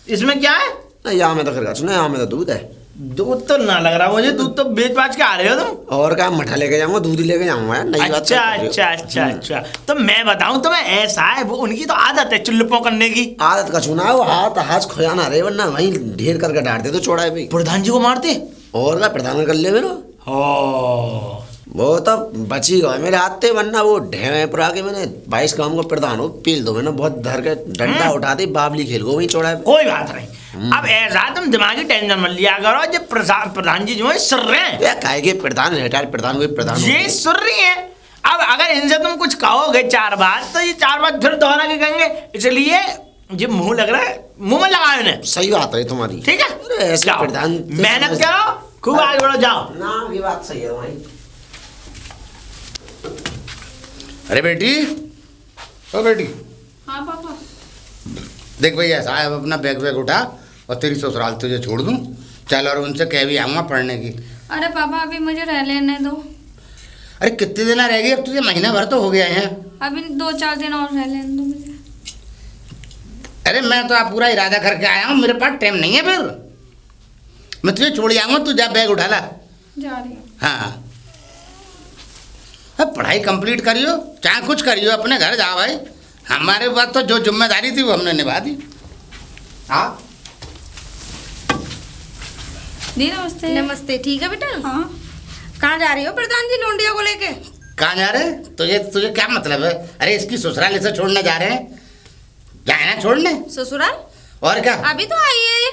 इसमें क्या है? नहीं यहाँ में तो खैर सुना, यहाँ में तो दूध है। दूध तो ना लग रहा मुझे, दूध तो बेच बाच के आ रहे हो तुम। और क्या, मठा लेके जाऊंगा, दूध ही लेके जाऊंगा यार, नई बात अच्छा कर रहे हो। अच्छा अच्छा अच्छा, तो मैं बताऊं तुम्हें, ऐसा है वो उनकी तो आदत है चुल्लुपों करने की। आदत का चुना वो हाथ खोयाना रहे, वरना वहीं ढेर करके डांटते तो चौड़ाए पे। प्रधान जी को मारते? और क्या, प्रधान कर ले मेरा हो वो तो बची गए मेरे हाथ से, वरना वो ढेर पर आके मैंने 22 काम का प्रधान हो पील दो मैंने, बहुत धर के डंडा उठाते बाबली खेल गो वहीं चौड़ाए पे। कोई बात नहीं, अब ऐसा तुम दिमागी टेंशन मत लिया करो, जब प्रधान जी जो है सुन रहे हैं। या काहे के प्रधान, रिटायर्ड प्रधान कोई प्रधान हो ये गए। सुन रही है। अब अगर इनसे तुम कुछ कहोगे 4 बात, तो ये 4 बात फिर दोहरा के कहेंगे, इसलिए ये मुंह लग रहा है, मुंह में लगाओ इन्हें। सही बात है तुम्हारी। ठीक है, अरे ऐसे जाओ, प्रधान मेहनत करो, खूब आगे बढ़ो, जाओ। ना ये बात सही है भाई। अरे बेटी, ओ बेटी, हाँ पापा। देख भैया साहब, अपना बैग वैग उठा और तेरी ससुराल तुझे छोड़ दूँ, चल और उनसे कह भी आऊँगा पढ़ने की। अरे पापा अभी मुझे रह लेने दो। अरे कितने दिन रहेगी, अब तुझे महीना भर तो हो गया है। अभी 2-4 दिन और रह लेने दो मुझे। अरे मैं तो आप पूरा इरादा करके आया हूँ, मेरे पास टाइम नहीं है, फिर मैं तुझे छोड़ जाऊँगा, तू जा बैग उठा ला। जा रही हूँ। हाँ, अब पढ़ाई कंप्लीट करियो, चाहे कुछ करियो, अपने घर जाओ भाई। हमारे पास तो जो जिम्मेदारी थी वो हमने निभा दी। हाँ दी नमस्ते। नमस्ते। ठीक है बेटा। हाँ। कहाँ जा रही हो प्रधान जी लोंडिया को लेके? कहाँ जा रहे हैं? तुझे तुझे क्या मतलब है? अरे इसकी ससुराल इसे छोड़ने जा रहे हैं, जाए ना छोड़ने। ससुराल? और क्या, अभी तो आई है ये।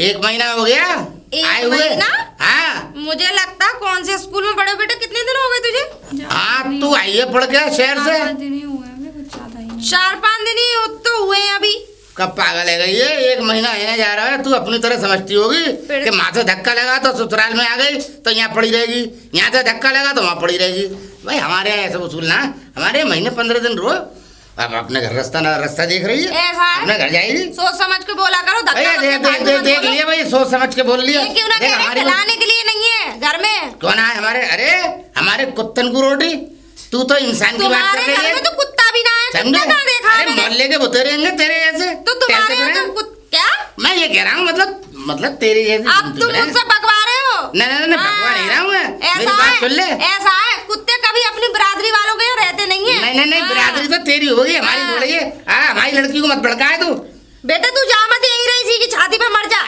1 महीना हो गया आए हुए। महीना? हाँ मुझे लगता है कौन से स्कूल में पढ़े बेटा, कितने दिन हो गए तुझे? हाँ, तू आई है पढ़ के शहर से। 4-5 दिन ही हुए हैं, कुछ ज्यादा ही नहीं। 4-5 दिन ही तो हुए हैं अभी। कब पागल है ये, 1 महीना आने जा रहा है। तू अपनी तरह समझती होगी कि माँ से धक्का लगा तो ससुराल में आ गई तो यहाँ पड़ी रहेगी, यहाँ से धक्का लगा तो वहाँ पड़ी रहेगी। भाई हमारे यहाँ ऐसा उसूल ना, हमारे महीने 15 दिन रो। अब अपने घर रास्ता देख रही है, ऐसा है? अपने घर जाएगी। सोच समझ के बोला करो, धक्का भैया मत के फालतू मत देख बोलो। लिया भाई, सोच समझ के बोल लिया। ये क्यों ना देख कह रहे, हमारी खिलाने के लिए नहीं है घर में। कौन है हमारे? अरे हमारे कुत्तन को रोटी, तू तो इंसान की बात कर तुम्हारे रही घर है। में तो कुत्ता भी ना है, समझे? कुत्ता कहाँ देखा है अरे मैंने? मोहल्ले के बुते रहेंगे तेरे जैसे, तो तुम्हारे कैसे यहाँ करें? तो क्या? मैं ये कह रहा हूँ, मतलब तेरी जैसी अब तुम बुद्धि है। मुझसे बकवा रहे हो? नहीं, बकवा नहीं रहा हूँ मैं। मेरी ऐसा बात सुन ले। है, ऐसा है, कुत्ते कभी अपनी बिरादरी वालों के यहाँ रहते नहीं है। नहीं, हाँ। बिरादरी तो तेरी होगी, हमारी थोड़ी है। हाँ, हमारी लड़की को मत भड़काए तू। बेटा तू जा मत, यहीं रही इसी की छाती पे मर जा।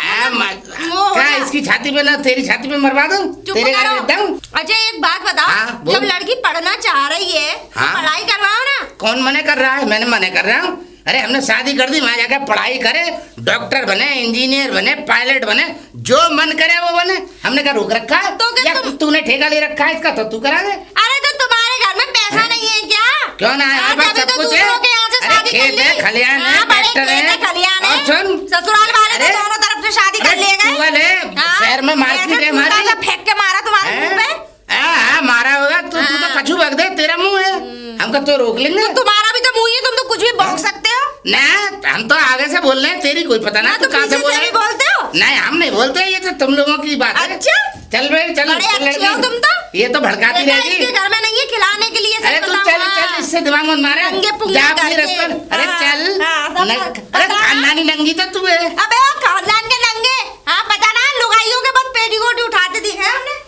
वो हो क्या जा। इसकी छाती पे ना तेरी छाती पे मरवा दूं? चुप तेरे घर करो। रहता हूँ। अच्छा एक बात बताओ, हाँ, बोल। जब लड़की पढ़ना चाह रही है हाँ। पढ़ाई करवाओ ना। कौन मने कर रहा है? मैंने मने कर रहा हूँ? अरे हमने शादी कर दी, वहां जाकर पढ़ाई करे, डॉक्टर बने, इंजीनियर बने, पायलट बने, जो मन करे वो बने। हमने क्या रोक रखा है? तो क्या या तूने ठेका ले रखा है इसका, तो तू करा दे। अरे तो तुम्हारे घर में पैसा नहीं है क्या? क्यों ना है? हाँ, हमारे पास तभी सब तो कुछ है। दूसरों के यहाँ से अरे शादी कर खेत है, ली। खलियान है, हाँ, बड़े ट्रैक्टर खेत है, है, खलियान और है। सुन, ससुराल वाले तो अरे, दोनों तरफ से शादी कर लिए गए। टूबल है, हाँ, शहर में मारपीट ऐसे है हमारी। टूटा सा फेंक के मारा तुम्हारे मुंह पे। हाँ, मारा होगा तू तो हाँ। कछू भग दे, तेरा मुंह है, हमको तो रोक लेंगे। तुम्हारा भी तो मुंह ही है, तुम तो कुछ भी बौक सकते हो। ना, हम तो आगे से बोल रहे हैं, तेरी कोई पता ना हाँ, तू तो कहाँ से पीछे बोल से रहे भी बोलते हो। नहीं, हम नहीं बोलते, ये तो तुम लोगों की बात है। अच्छा, चल बे, चल बड़े अच्छे लड़की। हो तुम तो। ये तो भड़काती बेटा, रहेगी। इसके घर में नहीं है खिलाने के लिए। अरे सच तू बताऊं, चल हाँ। चल, इससे दिमाग मत मारे। नंगे पुंगे जा अपनी करके। रास्ते पर। अरे हाँ, चल। हाँ, सब अरे पता। खानदानी नंगी तो तू है। अबे वो खानदान के नंगे, हाँ पता ना, लुगाइयों के बाद पेटीकोट उठाते दिखे हमने।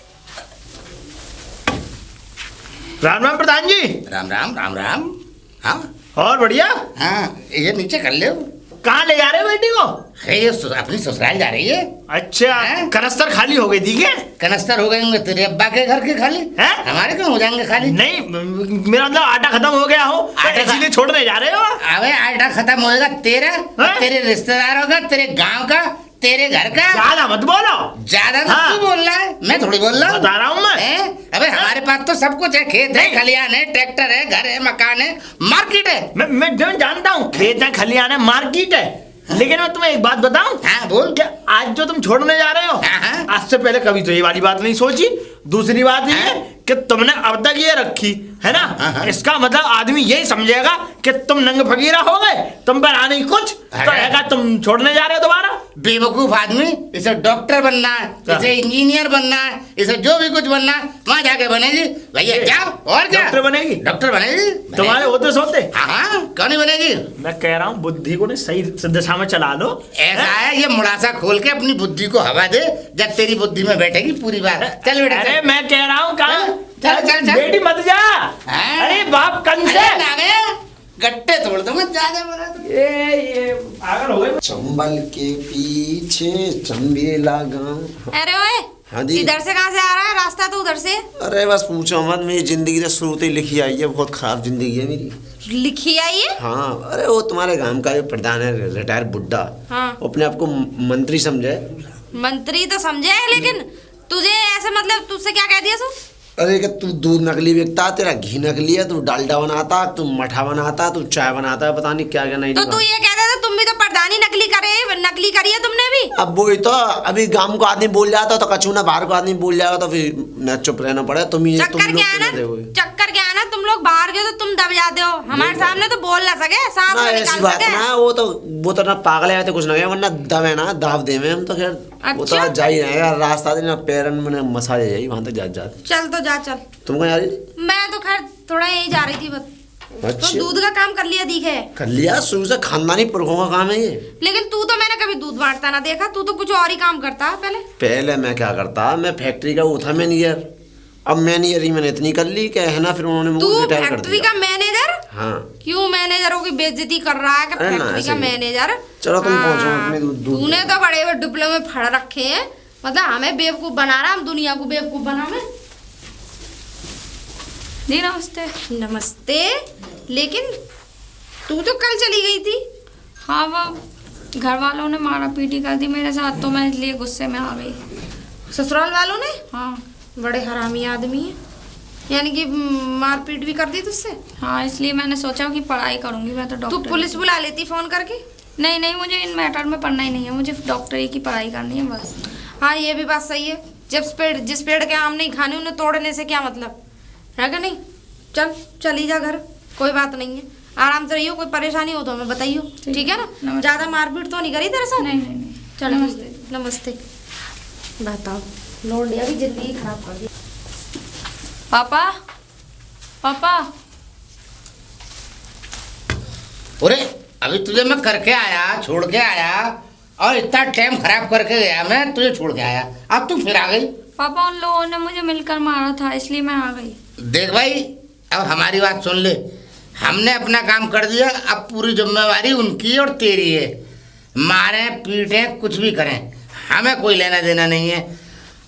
राम राम प्रधान जी। राम राम राम राम। हाँ और बढ़िया। हाँ, ये नीचे कर ले। कहाँ ले जा रहे हो बेटी को? अरे ये अपनी ससुराल जा रही है। अच्छा, हैं? कनस्तर खाली हो गई थी क्या? कनस्तर हो गए होंगे तेरे अब्बा के घर के खाली। हैं? हमारे क्यों हो जाएंगे खाली? नहीं, मेरा मतलब आटा खत्म हो गया हो, आटा इसीलिए छोड़ने जा रहे हो? अबे आटा खत्म होएगा तेरा, हैं? तेरे रिश्तेदारों का, तेरे गांव का, तेरे घर का। ज्यादा मत बोलो। ज्यादा तो हाँ। तू बोल रहा है, मैं थोड़ी बोल रहा हूँ। बता रहा हूँ मैं। हैं? अबे हमारे पास तो सब कुछ है, खेत है, खलियान है, ट्रैक्टर है, घर है, मकान है, मार्केट है। मैं जानता हूँ, खेत है, खलियान है, मार्केट है, लेकिन मैं तुम्हें एक बात बताऊं। हाँ बोल। क्या आज जो तुम छोड़ने जा रहे हो, हाँ। आज से पहले कभी तो ये वाली बात नहीं सोची। दूसरी बात ये है कि तुमने अब तक ये रखी है ना, हाँ। इसका मतलब आदमी यही समझेगा कि तुम नंग फकीरा हो गए, तुम पर आ नहीं कुछ, तो रहेगा तुम छोड़ने जा रहे हो दोबारा। बेवकूफ आदमी, इसे डॉक्टर बनना है, इसे इंजीनियर बनना है, इसे जो भी कुछ बनना है वहां जाके बनेगी भैया। जाओ और क्या, डॉक्टर बनेगी? डॉक्टर बनेगी तुम्हारे होते सोते। हाँ क्यों नहीं बनेगी। मैं कह रहा हूँ बुद्धि को सही दिशा में चला लो। ऐसा है, ये मुड़ासा खोल के अपनी बुद्धि को हवा दे, जब तेरी बुद्धि में बैठेगी पूरी बात। चल बेटा अरे मैं कह रहा हूँ कहाँ, चल चल चल बेटी मत जा। अरे बाप कंस है, गट्टे तोड़ दूंगा ज्यादा बोला तो। ये पागल हो गए। चंबल के पीछे चंबेला गाँव। अरे ओए, हाँ जी। इधर से कहाँ से आ रहा है? रास्ता तो उधर से। अरे बस पूछो मत, मेरी जिंदगी से शुरू से लिखी आई है, बहुत खराब जिंदगी है मेरी। लिखी आई है? हाँ, अरे वो तुम्हारे गांव का जो प्रधान है, रिटायर बुड्ढा, हाँ। वो अपने आप को मंत्री समझे। मंत्री तो समझे है, लेकिन तुझे ऐसे मतलब तुझसे क्या कह दिया सो? अरे कि तू दूध नकली बेचता, तेरा घी नकली है, तू डालडा बनाता, तू मठा बनाता, तू चाय बनाता है, पता नहीं क्या क्या नहीं। तो तू ये कहता था तुम भी तो प्रधानी नकली करी है तुमने भी। अब वही तो, अभी गांव को आदमी बोल जाता तो कछू ना, बाहर को आदमी बोल जाएगा तो फिर मैं चुप रहना पड़े। तुम चक्कर क्या है ना, चक्कर क्या है ना, तुम लोग बाहर गए तो तुम दब जाते हो, हमारे सामने तो बोल ना सके, सांस ना ना ऐसी निकाल बात सके। ना, वो तो ना पागल है, तो कुछ ना गया, वरना दबे ना दाव दे में हम तो खैर। वो तो अच्छा। जा ही रहेगा रास्ता दिन पैरन में मसाज जाई वहां तक जा। चल तो जा, चल। तुम कहाँ जा रही थी? मैं तो खैर थोड़ा यही जा रही थी बस। तो अच्छा। दूध का काम कर लिया दिखे। कर लिया, शुरू से खानदानी पुरखों का काम है ये। लेकिन तू तो मैंने कभी दूध बांटता ना देखा, तू तो कुछ और ही काम करता है पहले। पहले मैं क्या करता, मैं फैक्ट्री का वो था मैनेजर। अब मैनेजरी मैंने इतनी कर ली क्या है ना, फिर उन्होंने तू मुझे रिटायर कर फैक्ट्री दिया। का मैनेजर? हाँ। क्यों मैनेजरों की बेइज्जती कर रहा है कि अरे ना, फैक्ट्री ऐसे का ही। मैनेजर? चलो तुम हाँ। पहुंचो अपने दूध। तूने तो बड़े बड़े डिप्लोमे फड़ रखे हैं, मतलब हमें बेवकूफ बना रहा, हम दुनिया को बेवकूफ बना में। जी नमस्ते। नमस्ते। लेकिन तू तो कल चली गई थी। हाँ वो घर वालों ने मारा पीटी कर दी मेरे साथ, तो मैं इसलिए गुस्से में आ गई। ससुराल वालों ने? हाँ बड़े हरामी आदमी है, यानी कि मारपीट भी कर दी तुझसे? हाँ, इसलिए मैंने सोचा कि पढ़ाई करूँगी मैं तो तू डॉक्टर। पुलिस बुला लेती फोन करके। नहीं नहीं, मुझे इन मैटर में पढ़ना ही नहीं है, मुझे डॉक्टरी की पढ़ाई करनी है बस। हाँ ये भी बात सही है, जिस पेड़ के आम नहीं खाने उन्हें तोड़ने से क्या मतलब है कि नहीं। चल चली जा घर, कोई बात नहीं है, आराम से रहियो, कोई परेशानी हो तो हमें बताइयो, ठीक है ना। नमस्ते। ज़्यादा मारपीट तो नहीं करी तेरे साथ? नहीं नहीं नहीं। चल नमस्ते। नमस्ते। बताओ, लौंडिया भी जिंदगी खराब कर दी। पापा पापा। अरे अभी तुझे मैं करके आया, छोड़ के आया, और इतना टाइम खराब करके गया, मैं तुझे छोड़ के आया, अब तू फिर आ गई। पापा उन लोगों ने मुझे मिलकर मारा था, इसलिए मैं आ गई। देख भाई, अब हमारी बात सुन ले, हमने अपना काम कर दिया, अब पूरी जिम्मेवारी उनकी और तेरी है। मारें पीटें कुछ भी करें, हमें कोई लेना देना नहीं है।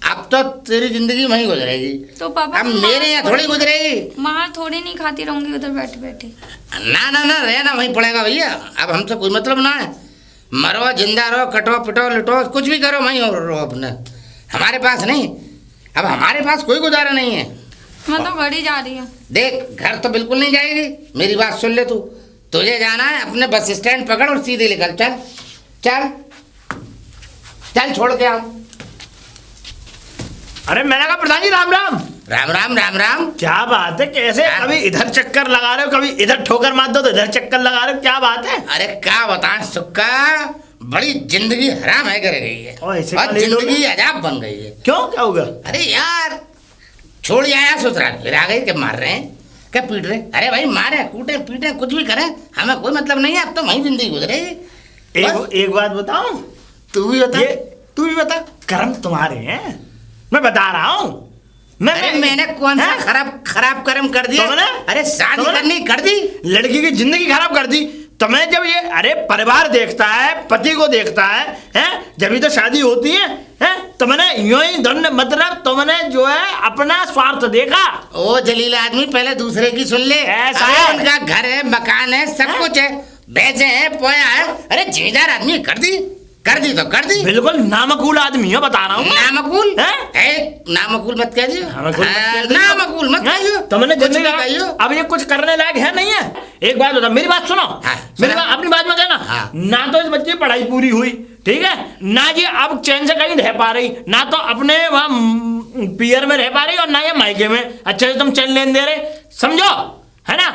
अब तो तेरी जिंदगी वहीं गुजरेगी, तो पापा अब मेरे यहाँ थोड़ी गुजरेगी। मार थोड़ी नहीं खाती रहूंगी उधर बैठे बैठे। ना ना ना, रहना वहीं पड़ेगा भैया, अब हमसे कोई मतलब ना है। मरो जिंदा रहो, कटो पिटो लिटो, कुछ भी करो, वहीं रहो अपने, हमारे पास नहीं। अब हमारे पास कोई गुजारा नहीं है। मैं तो घर ही जा रही हूँ। देख, घर तो बिल्कुल नहीं जाएगी, मेरी बात सुन ले तू। तुझे जाना है अपने बस स्टैंड पकड़ और सीधे निकल, चल चल चल, छोड़ के आओ। अरे मैंने कहा प्रधान जी राम राम। राम राम राम राम। क्या बात है, कैसे कभी इधर चक्कर लगा रहे हो, कभी इधर ठोकर मार दो तो इधर चक्कर लगा रहे हो, क्या बात है? अरे क्या बताएं सुक्का, बड़ी जिंदगी हराम है कर गई है, और ऐसे और जिंदगी अजाब बन गई है। क्यों, क्या होगा? अरे यार, छोड़ आया ससुराल, फिर आ गई कि मार रहे हैं, क्या पीट रहे। अरे भाई, मारे कूटे पीटे कुछ भी करें, हमें कोई मतलब नहीं है, अब तो वही जिंदगी गुजरेगी। एक बात बताऊं, तू भी बता, तू भी बता। कर्म तुम्हारे हैं, मैं बता रहा हूँ। अरे मैंने कौन सा खराब कर्म कर दिया? अरे शादी करनी कर दी, लड़की की जिंदगी खराब कर दी। तुमने जब ये, अरे परिवार देखता है, पति को देखता है, जब भी तो शादी होती है, तुमने यूं ही धन, मतलब तुमने जो है अपना स्वार्थ देखा। ओ जलील आदमी, पहले दूसरे की सुन ले। ऐसा है, उनका घर है, मकान है, सब कुछ है, बेचे हैं, पोया है। अरे जिम्मेदार आदमी कर दी, कर दी तो कर दी। बिल्कुल नामकूल आदमी हो, बता रहा हूँ। नामकूल हैं? नामकूल मत कहिए। नामकूल मत कहिए। नामकूल मत कहिए। तुमने कुछ जिंदगी भी कहियो। अब ये कुछ करने लायक है नहीं है। एक बात बता, मेरी बात सुनो। हाँ, मेरी सुना। बात, अपनी बात में कहना। हाँ। ना तो इस बच्चे की पढ़ाई पूरी हुई, ठीक है, ना ये अब चैन से कहीं रह पा रही, ना तो अपने वहां पियर में रह पा रही, और ना ये मायके में अच्छे से तुम चैन लेन दे रहे, समझो, है ना।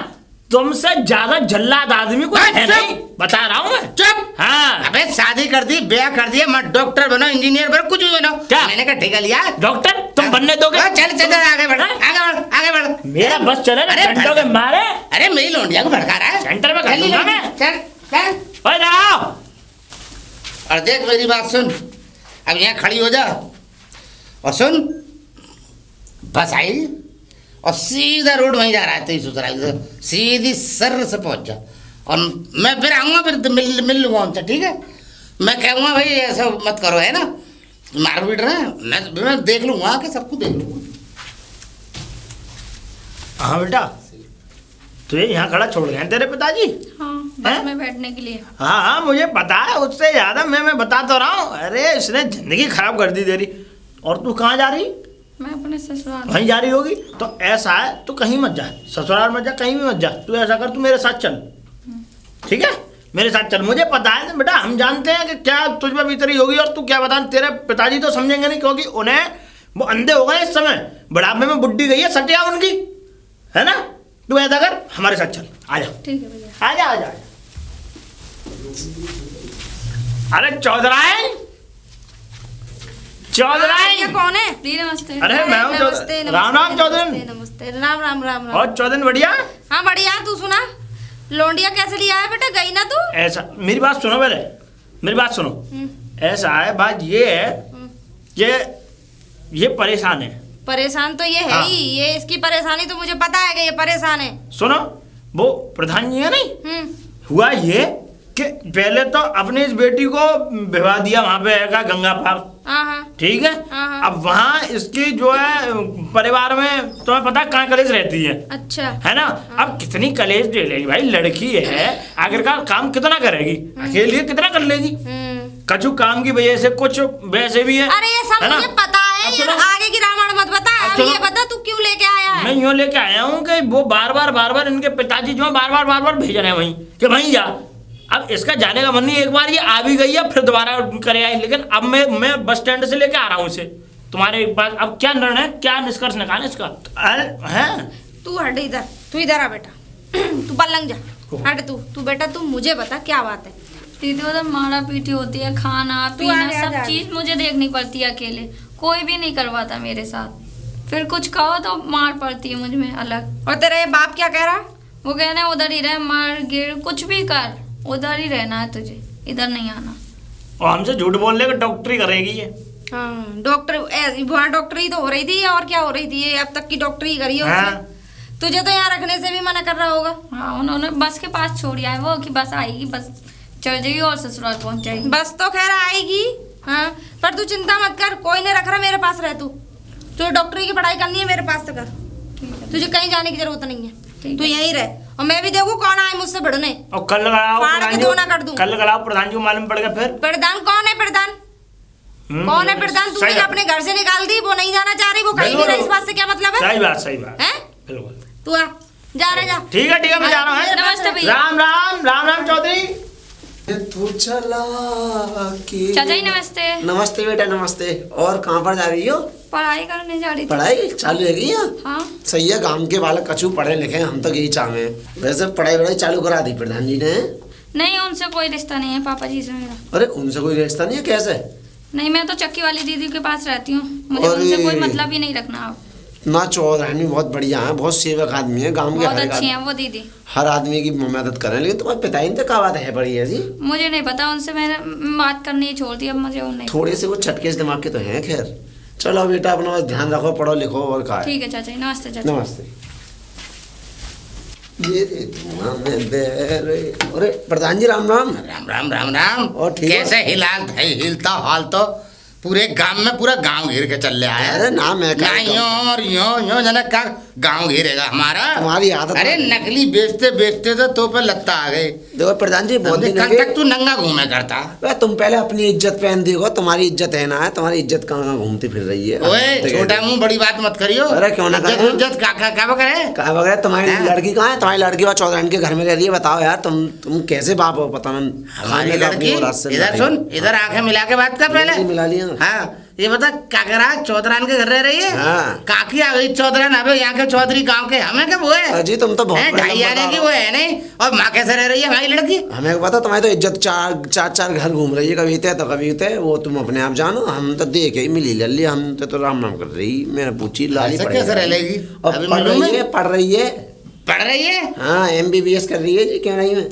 तुमसे ज्यादा जल्लाद आदमी कोई है नहीं, बता रहा हूँ मैं। चुप। हाँ। अबे शादी कर दी, ब्याह कर दिया, मैं डॉक्टर बनो, इंजीनियर बनो, कुछ भी बनो। क्या? मैंने कहा ठेका लिया। डॉक्टर तुम बनने दोगे? चल चल आगे बढ़, हाँ? आगे बढ़, आगे बढ़। मेरा बस चले ना, अरे घंटों के मारे। अरे मेरी लौंडिया को भड़का रहा है। सेंटर में कर चल, दूंगा मैं। चल चल। ओए जाओ। और देख मेरी बात सुन, अब यहाँ खड़ी हो जा और सुन, बस आई और सीधा रोड वहीं जा रहा है, तेईस उतराई से सीधी सर से पहुंच जा, और मैं फिर आऊँगा, फिर मिल लूँगा उनसे, ठीक है। मैं कहूँगा भाई ऐसा मत करो, है ना, मार पीट रहे हैं, मैं देख लूँगा कि सबको देख लूँगा। हाँ बेटा, तुझे यहाँ खड़ा छोड़ गए तेरे पिताजी? हाँ, हैं? बस में बैठने के लिए। हाँ हाँ, मुझे पता है, उससे ज्यादा मैं बता तो रहा हूँ। अरे इसने जिंदगी खराब कर दी तेरी। और तू कहाँ जा रही? मैं अपने ससुराल। वहीं जा रही होगी। तो ऐसा है, तू कहीं मत जा, ससुराल मत जा, कहीं भी मत जा। तू ऐसा कर, तू मेरे साथ चल, ठीक है, मेरे साथ चल। मुझे पता है बेटा, हम जानते हैं कि क्या तुझ में भीतरी होगी, और तू क्या बता, तेरे पिताजी तो समझेंगे नहीं, क्योंकि उन्हें वो अंधे हो गए इस समय, बुढ़ापे में बुड्ढी गई है सटिया उनकी, है ना। तू ऐसा कर, हमारे साथ चल, आ जा। ठीक है भैया। आ जा, आ जा। अरे चौधराइन, चौधराइन। ये कौन है? दी नमस्ते। अरे मैं हूँ नमस्ते, चौधरी। राम राम चौधरी। नमस्ते नमस्ते, राम राम राम राम। और चौधरी बढ़िया? हाँ बढ़िया। तू सुना, लौंडिया कैसे लिया है बेटा? गई ना तू? ऐसा, मेरी बात सुनो पहले, मेरी बात सुनो। ऐसा है, बात ये है, ये परेशान है। परेशान तो ये है हाँ। ही, ये इसकी परेशानी तो मुझे पता है कि ये परेशान है। सुनो, वो प्रधान जी है नहीं, हुआ ये कि पहले तो अपनी इस बेटी को भिवा दिया वहां पे है गंगा पार, हाँ हाँ ठीक है। हाँ। अब वहाँ इसकी जो है परिवार में तुम्हें पता है कहाँ कलेश रहती है, अच्छा। है ना। अब कितनी कलेश दे लेगी भाई, लड़की है, आखिरकार काम कितना करेगी, अकेले कितना कर लेगी। कछु काम की वजह से, कुछ वैसे भी है। अरे ये सब है ना? मुझे पता है, अब ये सुनो। आगे की रामायण मत बता। अब अब सुनो। ये बता तू क्यों लेके आया है? मैं यूँ लेके आया हूँ कि वो बार बार इनके पिताजी जो है बार बार भेज रहे हैं वहीं कि वहीं जा। अब इसका जाने का मन नहीं, एक बार ये आ भी गई है, फिर दोबारा करे आई। लेकिन अब मैं बस स्टैंड से लेके आ रहा हूँ इसे। तुम्हारे पास अब क्या निर्णय, क्या निष्कर्ष निकाले इसका? अरे हैं, तू हट इधर, तू इधर आ बेटा। तू पलंग जा, हट। तू बेटा, तू मुझे बता क्या बात है। दीदी उधर मारा पीटी होती है, खाना तू पीना आगे आ सब जा। चीज मुझे देखनी पड़ती है अकेले, कोई भी नहीं करवाता मेरे साथ। फिर कुछ कहो तो मार पड़ती है मुझ में अलग। और तेरे बाप क्या कह रहा? वो कहना है उधर ही रह, मार गिर कुछ भी कर, उधर ही रहना है तुझे, इधर नहीं आना। और हमसे झूठ बोलने का डॉक्टरी करेगी ये। हाँ, डॉक्टर वहाँ डॉक्टरी तो हो रही थी, और क्या हो रही थी? ये अब तक की डॉक्टरी करी है हाँ। उसने। तुझे तो यहाँ रखने से भी मना कर रहा होगा। हाँ, उन्होंने बस के पास छोड़ दिया है वो, कि बस आएगी, बस चल जाएगी और ससुराल पहुंच जाएगी। बस तो खैर आएगी। हाँ, पर तू चिंता मत कर, कोई नहीं रख रहा, मेरे पास रह तू। तुझे डॉक्टरी की पढ़ाई करनी है, मेरे पास से कर। तुझे कहीं जाने की जरूरत नहीं है, तू यहीं रह। और मैं भी देखूं कौन आए मुझसे भिड़ने। और कल लगाओ फाड़ के प्रधान जी, दोना कर दूं। कल लगाओ प्रधान जी को मालूम पड़ गया फिर। प्रधान कौन है? प्रधान कौन है? प्रधान तूने सही बात। अपने घर से निकाल दी, वो नहीं जाना चाह रही, वो कहीं भी रही, इस बात से क्या मतलब है? सही बात, सही बात हैं? बिल्कुल। तू आ, जा रहे जा। ठीक है, मैं जा रहा हूँ। नमस्ते भैया। राम राम, राम राम चौधरी। तू चला के चाचा जी नमस्ते। नमस्ते बेटा, नमस्ते। और कहाँ पर जा रही हो? पढ़ाई करने जा रही थी। पढ़ाई चालू है क्या? हाँ। सही है, गांव के बालक कछु पढ़े लिखे हैं, हम तो यही चाहे। वैसे पढ़ाई चालू करा दी प्रधान जी ने? नहीं, उनसे कोई रिश्ता नहीं है पापा जी से मेरा। अरे उनसे कोई रिश्ता नहीं है? कैसे? नहीं, मैं तो चक्की वाली दीदी के पास रहती हूँ, मुझे उनसे कोई मतलब ही नहीं रखना। आप ना चौधरानी बहुत बढ़िया है, बहुत सेवक आदमी है, गांव के बहुत हर अच्छी हैं वो दीदी। हर आदमी की मदद करें। लेकिन तुम्हारे पिताजी ने तो क्या बात है बड़ी है जी? मुझे नहीं पता, उनसे मैंने बात करनी ही छोड़ दी, अब मुझे उन नहीं। थोड़े से वो छटके से दिमाग के तो हैं। खैर चलो बेटा, अपना बस ध्यान रखो, पढ़ो लिखो और कहा। ठीक है चाचा जी, नमस्ते चाचा। नमस्ते। ये रे धुआं में दे रे। अरे प्रधान जी राम राम। राम राम राम राम। और ठीक हो? कैसे हिलता हाल तो पूरे गांव में पूरा गांव घेर के चल रहा है। अरे ना मैं ना यो और यो जनक का गांव घेरेगा हमारा। तुम्हारी आदत अरे है। नकली बेचते बेचते तो पे लत्ता आ गए। देखो प्रधान जी बहुत दिन कल तक तू नंगा घूमे करता। अरे तुम पहले अपनी इज्जत पहन देखो, तुम्हारी इज्जत है ना, तुम्हारी इज्जत कहाँ घूमती फिर रही है। ओए छोटा मुंह बड़ी बात मत करियो। अरे क्यों ना करे? इज्जत क्या करे? कहा वगैरह तुम्हारी हाँ? लड़की कहाँ है? तुम्हारी लड़की वह चौधरान के घर में रह रही है। बताओ यार तुम कैसे बाप हो? पता नहीं। हमारी लड़की इधर सुन, इधर आंखें मिला के बात कर पहले। मिला लिया। हाँ ये बता क्या कर रहा है? चौधरान के घर रह रही है। हाँ। काकी आ गई चौधरान। अबे यहाँ के चौधरी गांव के हमें क्या वो है? जी तुम तो बहुत बड़े ढाई आने नंबरदार की हो। वो है नहीं। और माँ कैसे रह रही है हमारी लड़की? हमें पता तुम्हारी तो इज्जत चार घर घूम रही है, कभी थे तो कभी थे, वो तुम अपने आप जानो। हम तो देखे ही मिली लल्ली, हम तो राम नाम कर रही। मैंने पूछी लाली ऐसा पढ़ कैसे रह लेगी? और अभी पढ़ मिलूं रही मैं? है, पढ़ रही है। पढ़ रही है? हाँ MBBS कर रही है जी, कह रही मैं।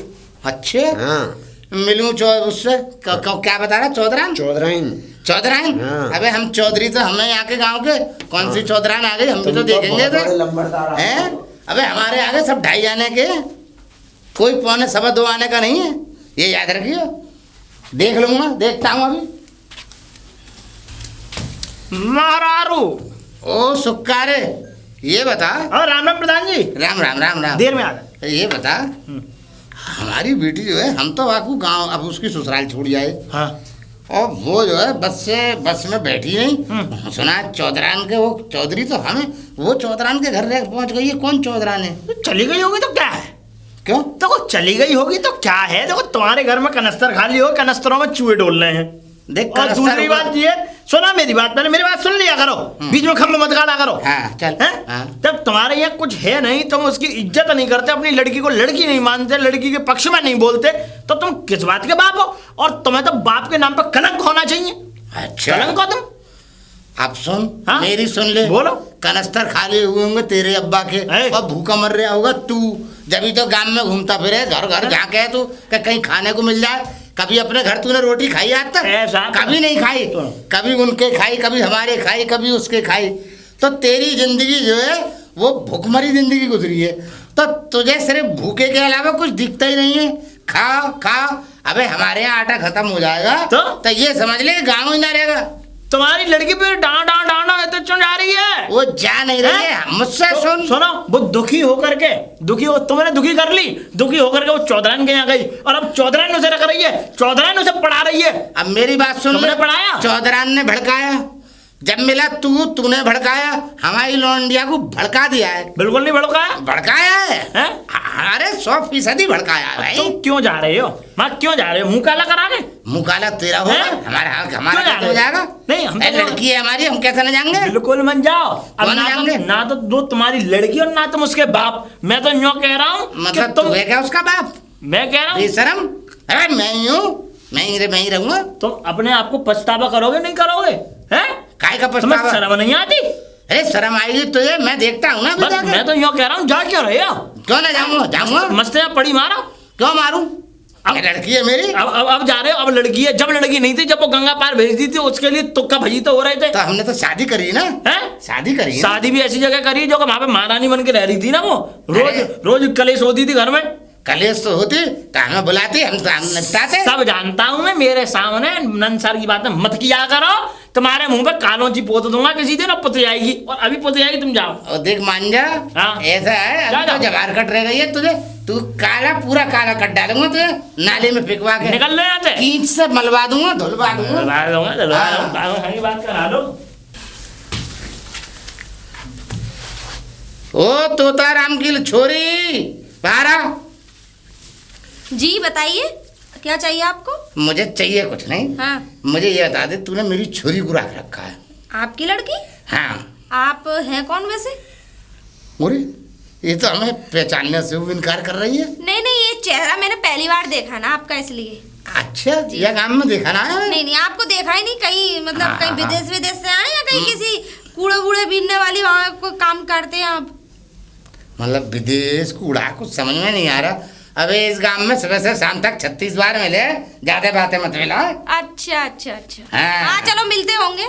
अच्छे हाँ मिलूं उससे क्या बता रहा? चौधरान चौधरान। हाँ। अबे हम चौधरी तो हमें यहाँ के गांव के कौन सी चौधरान आ गई? हम भी तो देखेंगे थे। लंबरदार हैं? अबे हमारे आगे सब ढाई आने के, कोई 1:15 आने का नहीं है, ये याद रखियो। देख लूंगा, देखता हूँ अभी। महारारू। ओ सुक्कारे, ये बता। और राम राम प्रधान जी। राम राम राम राम। देर में आ गए। ये बता, हमारी बेटी जो है, हम तो आपको गांव अब उसकी ससुराल छोड़ जाए। हाँ। और वो जो है बस में बैठी नहीं। सुना चौधरान के वो चौधरी तो हमें वो चौधरान के घर पहुंच गई है। कौन चौधरान है? तो चली गई होगी तो क्या है? क्यों? देखो चली गई होगी तो क्या है? देखो तुम्हारे घर में कनस्तर खाली हो, कनस्तरों में चूहे डोल रहे हैं। देख और दूसरी बात ये, सुना मेरी बात, पहले मेरी बात सुन लिया करो, बीच में खम्भे मत गाड़ा करो। हाँ चल। हैं? हाँ। जब तुम्हारे यहाँ कुछ है नहीं, तुम उसकी इज्जत नहीं करते, अपनी लड़की को लड़की नहीं मानते, लड़की के पक्ष में नहीं बोलते, तो तुम किस बात के बाप हो? और तुम्हें तो बाप के नाम पर कलंक होना चाहिए। अच्छा कलंक हो तुम। अब सुन। हाँ? मेरी सुन ले। बोलो। कनस्तर खाली हुए होंगे तेरे अब्बा के, और भूखा मर रहा होगा तू। जब तो गांव में घूमता फिरे, घर घर झाके है तू, कहीं खाने को मिल जाए। कभी अपने घर तूने रोटी खाई आज तक? कभी नहीं खाई। कभी उनके खाई, कभी हमारे खाई, कभी उसके खाई। तो तेरी जिंदगी जो है वो भूखमरी जिंदगी गुजरी है। तो तुझे सिर्फ भूखे के अलावा कुछ दिखता ही नहीं है। खाओ खाओ। अबे हमारे यहाँ आटा खत्म हो जाएगा तो ये समझ ले गाँव ही ना रहेगा। तुम्हारी लड़की पे डांडा तो क्यों जा रही है? वो जा नहीं रही है। मुझसे सुन। सुनो, वो दुखी होकर के तुमने दुखी कर ली, दुखी होकर के वो चौधरान के यहाँ गई, और अब चौधरान उसे रख रही है, चौधरान उसे पढ़ा रही है। अब मेरी बात सुन। तुमने पढ़ाया? चौधरान ने भड़काया। जब मिला तूने भड़काया। हमारी लौंडिया को भड़का दिया है। बिल्कुल नहीं भड़काया। भड़काया है? अरे 100% भड़काया है भाई। तुम क्यों जा रहे हो? क्यों जा रहे हो? मुंह काला कराने? मुंह काला तेरा होगा, हमारा हो जाएगा। नहीं, हम लड़की है हमारी, हम कैसे न जाएंगे? बिल्कुल मन जाओ। अब ना तो दो तुम्हारी लड़की और ना तुम उसके बाप। मैं तो यूँ कह रहा हूँ, मतलब तुम है क्या उसका बाप? मैं कह रहा हूँ बेशरम। अरे मैं ही रहूंगा। तुम अपने आप को पछतावा करोगे नहीं करोगे? हैं? काय का पछतावा? शर्म नहीं आती? अरे शर्म आएगी तुझे, मैं देखता हूँ ना। मैं तो यूँ कह रहा हूँ, जा क्यों रहे हो? क्यों ना जाऊंगा? मस्त पड़ी मारो। क्यों मारूं? अब लड़की है मेरी। अब जा रहे हो? अब लड़की है। जब लड़की नहीं थी, जब वो गंगा पार भेज दी थी, उसके लिए तुक्का भजी तो हो रहे थे। तो हमने तो शादी करी ना। हैं? शादी करी। शादी भी ऐसी जगह करी जो वहां पे महारानी बन के रह रही थी ना। वो रोज कलेश होती थी घर में। कलेश तो होती तो हमें बुलाती, हम निपटाते। सब जानता हूँ मैं, मेरे सामने नंसर की बातें मत किया करो। तुम्हारे मुंह पे कालोंची पोत दूंगा किसी दिन, और पुत जाएगी। और अभी पुत जाएगी, तुम जाओ। और देख मान जा। हाँ। ऐसा है, अभी तो जवार कट रह गई है तुझे। तू पूरा काला कट डालूंगा तुझे, नाले में फेंकवा के। निकल लो यहाँ से। कीच से मलवा दूंगा, धुलवा दूंगा। बात करा लो। ओ तोताराम की छोरी, बाहर आ। जी बताइए, क्या चाहिए आपको? मुझे चाहिए कुछ नहीं। हाँ। मुझे ये बता दे, तूने मेरी छोरी को रख रखा है। आपकी लड़की? हाँ। आप हैं कौन वैसे? अरे ये तो हमें पहचानने से वो इनकार कर रही है। नहीं, ये चेहरा मैंने पहली बार देखा ना आपका, इसलिए। अच्छा, यह गांव में देखा ना है? नहीं, आपको देखा ही नहीं कहीं, मतलब हाँ, कहीं विदेश से आए या कहीं किसी कूड़े बूढ़े बीनने वाली वहाँ को काम करते हैं आप? मतलब विदेश कूड़ा कुछ समझ में नहीं आ रहा। अबे इस गांव में सुबह से शाम तक 36 बार मिले, ज्यादा बातें मत मिला। अच्छा। हाँ। हाँ चलो मिलते होंगे।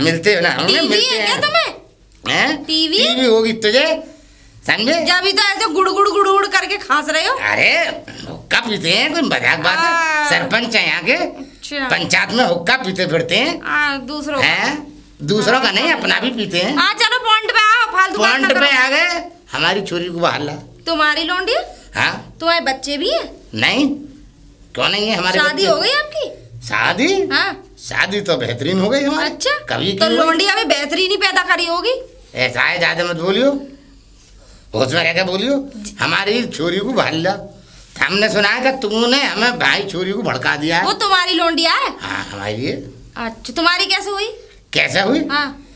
मिलते हो ना? टीवी है क्या तुम्हें? टीवी होगी तुझे, समझे? जब तो ऐसे गुड़ करके खांस रहे हो। अरे कब पीते हैं, कोई मजाक बात है। सरपंच है यहाँ के। अच्छा पंचायत में हुक्का पीते फिरते हैं दूसरों हैं, दूसरों का नहीं अपना भी पीते हैं। हाँ चलो पॉइंट पे आओ, फालतू बात ना पॉइंट पे करो। आ गए, हमारी छोरी को बाहर ला। तुम्हारी लौंडी है? हाँ तुम्हारे बच्चे भी हैं? नहीं, क्यों नहीं है हमारे शादी बच्चे? हो गई आपकी? शादी? हाँ। शादी तो बेहतरीन हो गई हमारी। अच्छा कभी तो लौंडी अभी बेहतरीन ही पैदा करी होगी। ऐसा है, ज्यादा मत बोलियो, होश में रहकर बोलियो। हमारी छोरी को बाहर ला। हमने सुना है कि तूने हमें भाई छोरी को भड़का दिया वो है। तुम्हारी लौंडिया है? हाँ हमारी है। अच्छा तुम्हारी कैसे हुई? कैसे हुई? हाँ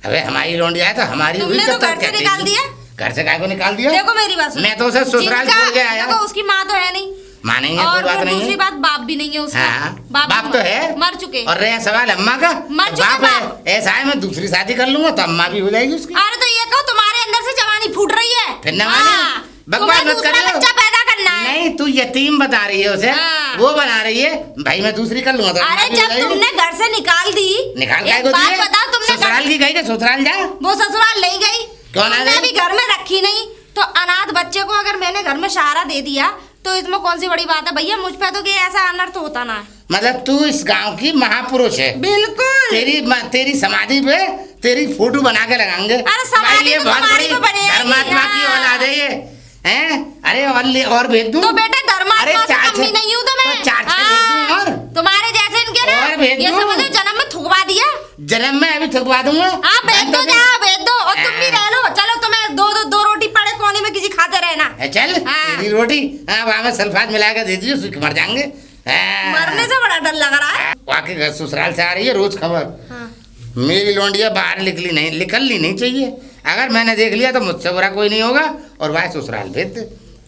अबे हमारी लौंडिया है तो हमारी हुई। तुमने तो कब तक घर से कहती निकाल थी? दिया? घर से काय को निकाल दिया? देखो मेरी बात सुनो। मैं तो उसे ससुराल जिनका- छोड़ के आया। देखो उसकी माँ तो है नहीं, मानेंगे, कोई और बात फिर नहीं दूसरी है। बात बाप भी नहीं है उसका। हाँ बाप तो है, मर चुके। और रहे सवाल अम्मा का, मर चुके बाप बाप। है। ऐसा है मैं दूसरी शादी कर लूंगा तो अम्मा भी हो जाएगी उसकी। अरे तो ये कहो तुम्हारे अंदर से जवानी फूट रही है। फिर न माने? हाँ, बकवास तुम्हें मत दूसरा करियो। बच्चा पैदा करना है। नहीं तू यतीम बता रही है उसे। हाँ। वो बना रही है भाई मैं दूसरी कर लूंगा तो अम्मा अरे भी हो जब जाएगी। तुमने घर से निकाल दी, निकाल एक काय को बात दिए? बताओ, तुमने ससुराल की गई, ससुराल जा। वो ससुराल नहीं गई, क्यों ना तुमने गई? भी घर में रखी नहीं। तो अनाथ बच्चे को अगर मैंने घर में सहारा दे दिया तो इसमें कौन सी बड़ी बात है भैया? मुझ पे तो कि ऐसा अनर्थ होता ना है। मतलब तू इस गांव की महापुरुष है। बिल्कुल। तेरी समाधि पे तेरी फोटो बना के लगाएंगे। अरे समाधि भाई, ये तो बहुत तुम्हारी बड़ी तो बनेगी, धर्मात्मा की हाँ। औलाद है ये। हैं? अरे और भेज दूं? तो बेटा धर्मात्मा अरे से चार कम भी छे- नहीं हूँ तो मैं। तो चार छे भेज दूं और? तुम्हारे जैसे इनके ना और भेज ये दूं? समझो जन्म में थुकवा दिया। जन्म में अभी थकवा दूंगा। हाँ भेज दो, जाओ भेज दो, और तुम भी रह लो। चलो तुम्हें दो रोटी पड़े कोने में किसी खाते रहना। चल हाँ। तेरी रोटी हाँ वहाँ में सल्फात मिला के दे दियो, सूख मर जाएंगे। हाँ। मरने से बड़ा डर लग रहा है। वाकई घर ससुराल से आ रही है रोज खबर। हाँ। मेरी लौंडिया बाहर निकलनी नहीं चाहिए। अगर मैंने देख लिया तो मुझसे बुरा कोई नहीं होगा, और भाई ससुराल भेज दे।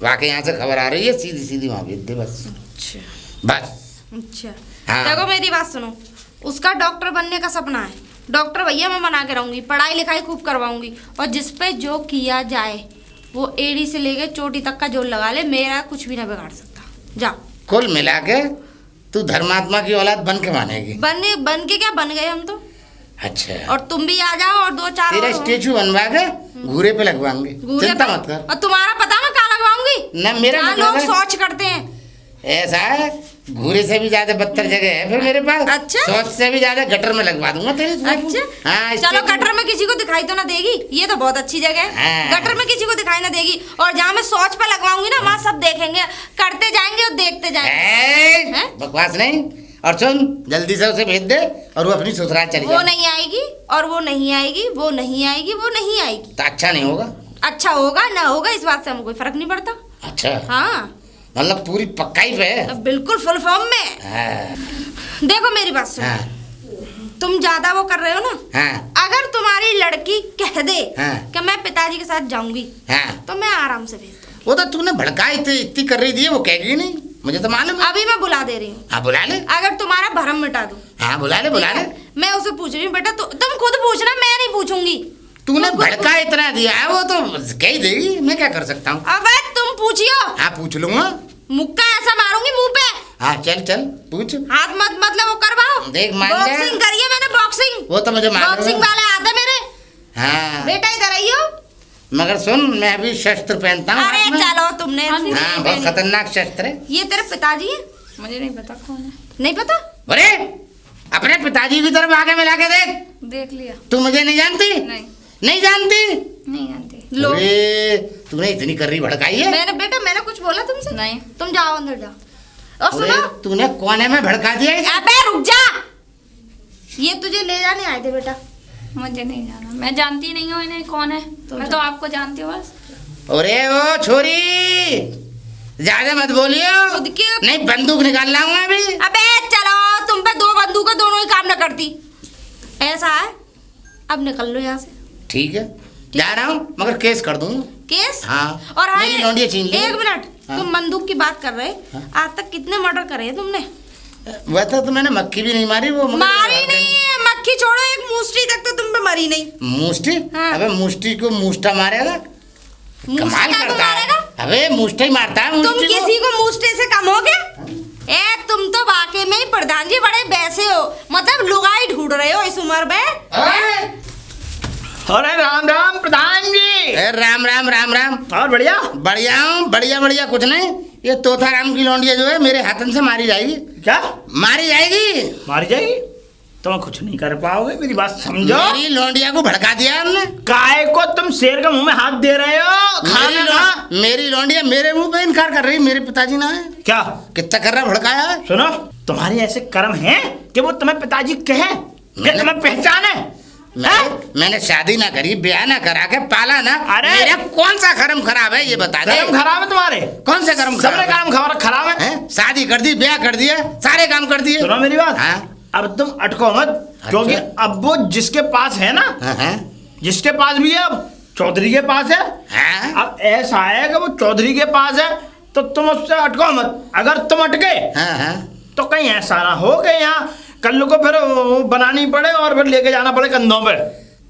वाकई यहाँ से खबर आ रही है, सीधी सीधी वहाँ भेज दे बस। बस अच्छा हाँ। देखो मेरी बात सुनो, उसका डॉक्टर बनने का सपना है। डॉक्टर भैया मैं बना के रहूंगी, पढ़ाई लिखाई खूब करवाऊंगी, और जिस पे जो किया जाए वो एड़ी से लेके चोटी तक का जोर लगा ले, मेरा कुछ भी ना बिगाड़ सकता। जाओ। कुल मिला के तू धर्मात्मा की औलाद बन के मानेगी। बन के क्या बन गए हम तो। अच्छा और तुम भी आ जाओ और 2-4 तेरा और हो। स्टेचू बनवा के घूरे पे लगवाएंगे, घूरे चिंता पे? मत कर। और तुम्हारा पता मैं कहाँ लगवाऊंगी? ना मेरा जहाँ मतलब लोग है- शौच करते हैं। ऐसा है, घूरे से भी ज्यादा बदतर जगह है फिर मेरे पास। अच्छा। सोच से भी ज्यादा गटर में लगवा दूंगा तेरे हाँ, अच्छा चलो, स्टेचू- गटर में किसी को दिखाई तो ना देगी, ये तो बहुत अच्छी जगह है। हाँ। गटर में किसी को दिखाई ना देगी, और जहाँ मैं शौच पे लगवाऊंगी ना वहाँ सब देखेंगे, करते जाएंगे और देखते जाएंगे। हैं? बकवास नहीं। और सुन जल्दी से उसे भेज दे और वो अपनी ससुराल चली वो जाए। नहीं आएगी, और वो नहीं आएगी, वो नहीं आएगी, वो नहीं आएगी। तो अच्छा नहीं होगा। अच्छा होगा ना होगा इस बात से हमें कोई फर्क नहीं पड़ता। अच्छा हाँ मतलब पूरी पक्काई पे है। तो बिल्कुल फुल फॉर्म में। हाँ, देखो मेरी बात सुनो, हाँ, तुम ज्यादा वो कर रहे हो ना। हाँ, अगर तुम्हारी लड़की कह दे हाँ। कि मैं पिताजी के साथ जाऊंगी, हाँ। तो मैं आराम से भेज दूंगी। वो तो तूने भड़काई इतनी कर रही थी, वो कहेगी नहीं, मुझे तो मालूम है। अभी मैं बुला दे रही हूँ। हाँ बुला ले। अगर तुम्हारा भरम मिटा दूं। हाँ बुला ले, बुला ले। मैं उसे पूछ रही हूँ, बेटा तुम खुद पूछना, मैं नहीं पूछूंगी। तूने तुम खुद भड़का इतना दिया है, वो तो कह ही देगी, मैं क्या कर सकता हूँ। अबे तुम पूछियो, हाँ पूछ लूंगा। मुक्का ऐसा मारूंगी मुंह पे। हाँ चल चल पूछ। हाथ मत मतलब वो करवाओ। देख, मान जा। बॉक्सिंग करिए मैंने, बॉक्सिंग। वो तो मुझे मालूम है। बॉक्सिंग वाले आते मेरे। हाँ बेटा इधर आइयो। मगर सुन मैं अभी शस्त्र पहनता हूँ अरे हाथ में। चलो तुमने हाँ, सीधी हाँ बहुत पहनी। खतरनाक शस्त्र है। ये तेरे पिताजी हैं? मुझे नहीं पता कौन है। नहीं पता? अरे अपने पिताजी की तरफ आगे मिला के देख। देख लिया। तू मुझे नहीं जानती? नहीं नहीं जानती? नहीं जानती। लो अरे तूने इतनी कर रही भड़काई है। मैंने कुछ बोला तुमसे? नहीं। तुम जाओ अंदर जाओ। और अरे सुनो, तूने कोने में भड़का दिया है। अबे रुक जा। ये तुझे ले जाने आए थे बेटा। मुझे नहीं जाना, मैं जानती नहीं हूँ इन्हें कौन है। मैं तो आपको जानती हूँ बस। अरे ओ छोरी ज्यादा मत बोलियो, खुद के- नहीं बंदूक निकाल लाऊंगा अभी। अबे चलो, तुम पे 2 बंदूकें दोनों ही काम न करती। ऐसा है, अब निकल लो यहाँ से। ठीक है जा रहा हूँ, मगर केस कर दूंगा। केस? हाँ, और हाँ मेरी लौंडिया छीन ली। 1 मिनट, हाँ। तुम बंदूक की बात कर रहे, आज तक कितने मर्डर करे हैं तुमने? वैसे तो मैंने मक्खी भी नहीं मारी वो मारी नहीं है, मक्खी छोड़ो, एक मुष्टि तक तो तुम पे मरी नहीं। मुष्टि? हाँ। अबे मुष्टि को मुष्टा मारेगा, मुष्टि कमाल क्या को करता है। मारेगा? अबे मुष्टा ही मारता है तुम मुष्टि को। किसी को मुष्टे से कम हो गया? तुम तो वाकई में ही प्रधान जी बड़े वैसे हो, मतलब लुगाई ढूंढ रहे हो इस उम्र में। अरे अरे राम राम प्रधान जी। राम राम राम राम। और बढ़िया। बढ़िया हूँ, बढ़िया बढ़िया कुछ नहीं, ये तोताराम की लौंडिया जो है मेरे हाथन से मारी जाएगी, क्या मारी जाएगी। मारी जाएगी? तुम कुछ नहीं कर पाओगे, मेरी बात समझो। मेरी लौंडिया को भड़का दिया हमने। काय को तुम शेर के मुंह में हाथ दे रहे हो? खाना ना। मेरी लौंडिया मेरे मुंह पे इनकार कर रही, मेरे पिताजी ना है। क्या कितना कर रहा भड़काया है? सुनो, तुम्हारे ऐसे कर्म हैं कि वो तुम्हें पिताजी कहे, ये तुम्हें पहचाने। मैंने शादी ना करी, ब्याह ना करा के पाला ना। अरे मेरा कौन सा कर्म खराब है ये बता दे। कर्म खराब है तुम्हारे? कौन से कर्म सबने कर्म खराब है। शादी कर दी, ब्याह कर दिया, सारे काम कर दिए। सुनो मेरी बात, हाँ? अब तुम अटको मत, क्योंकि अब वो जिसके पास है ना, जिसके पास भी है, अब चौधरी के पास है। अब ऐसा है कि वो चौधरी के पास है, तो तुम उससे अटको मत। अगर तुम अटके तो कहीं ऐसा ना हो कि यहाँ कल को फिर बनानी पड़े और फिर लेके जाना पड़े कंधों पे।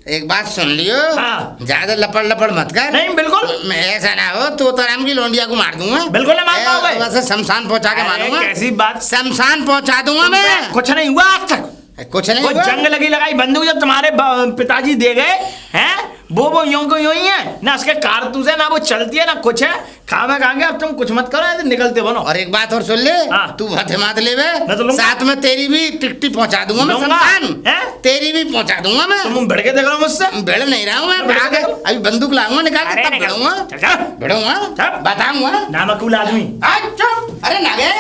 एक बात सुन लियो, हाँ। ज्यादा लपड़ लपड़ मत कर। नहीं, बिल्कुल ऐसा ना हो तोताराम की लौंडिया को मार दूंगा। बिल्कुल नहीं मार पाओगे। वैसे शमशान पहुंचा के मारूंगा। कैसी बात? शमशान पहुंचा दूंगा मैं। कुछ नहीं हुआ आज तक, कुछ नहीं वो हुआ। जंग लगी लगाई बंदूक जब तुम्हारे पिताजी दे गए हैं, वो यूं को यूं ही है ना, उसके कारतूस है ना, वो चलती है ना कुछ है। खावे खाएंगे, अब तुम कुछ मत करो, ऐसे निकलते बनो। और एक बात और सुन ले, हाँ। तू हिम्मत ले वे, मैं तो लूंगा। साथ में तेरी भी टिकटी पहुंचा दूंगा मैं शमशान। तेरी भी पहुंचा दूंगा मैं। तुम भिड़के देख रहे हो मुझसे? भिड़ नहीं रहा हूँ मैं, आगे अभी बंदूक लाऊंगा निकाल के, तब भिड़ूंगा, भिड़ूंगा, बताऊंगा। नामकुल आदमी। अरे ना गया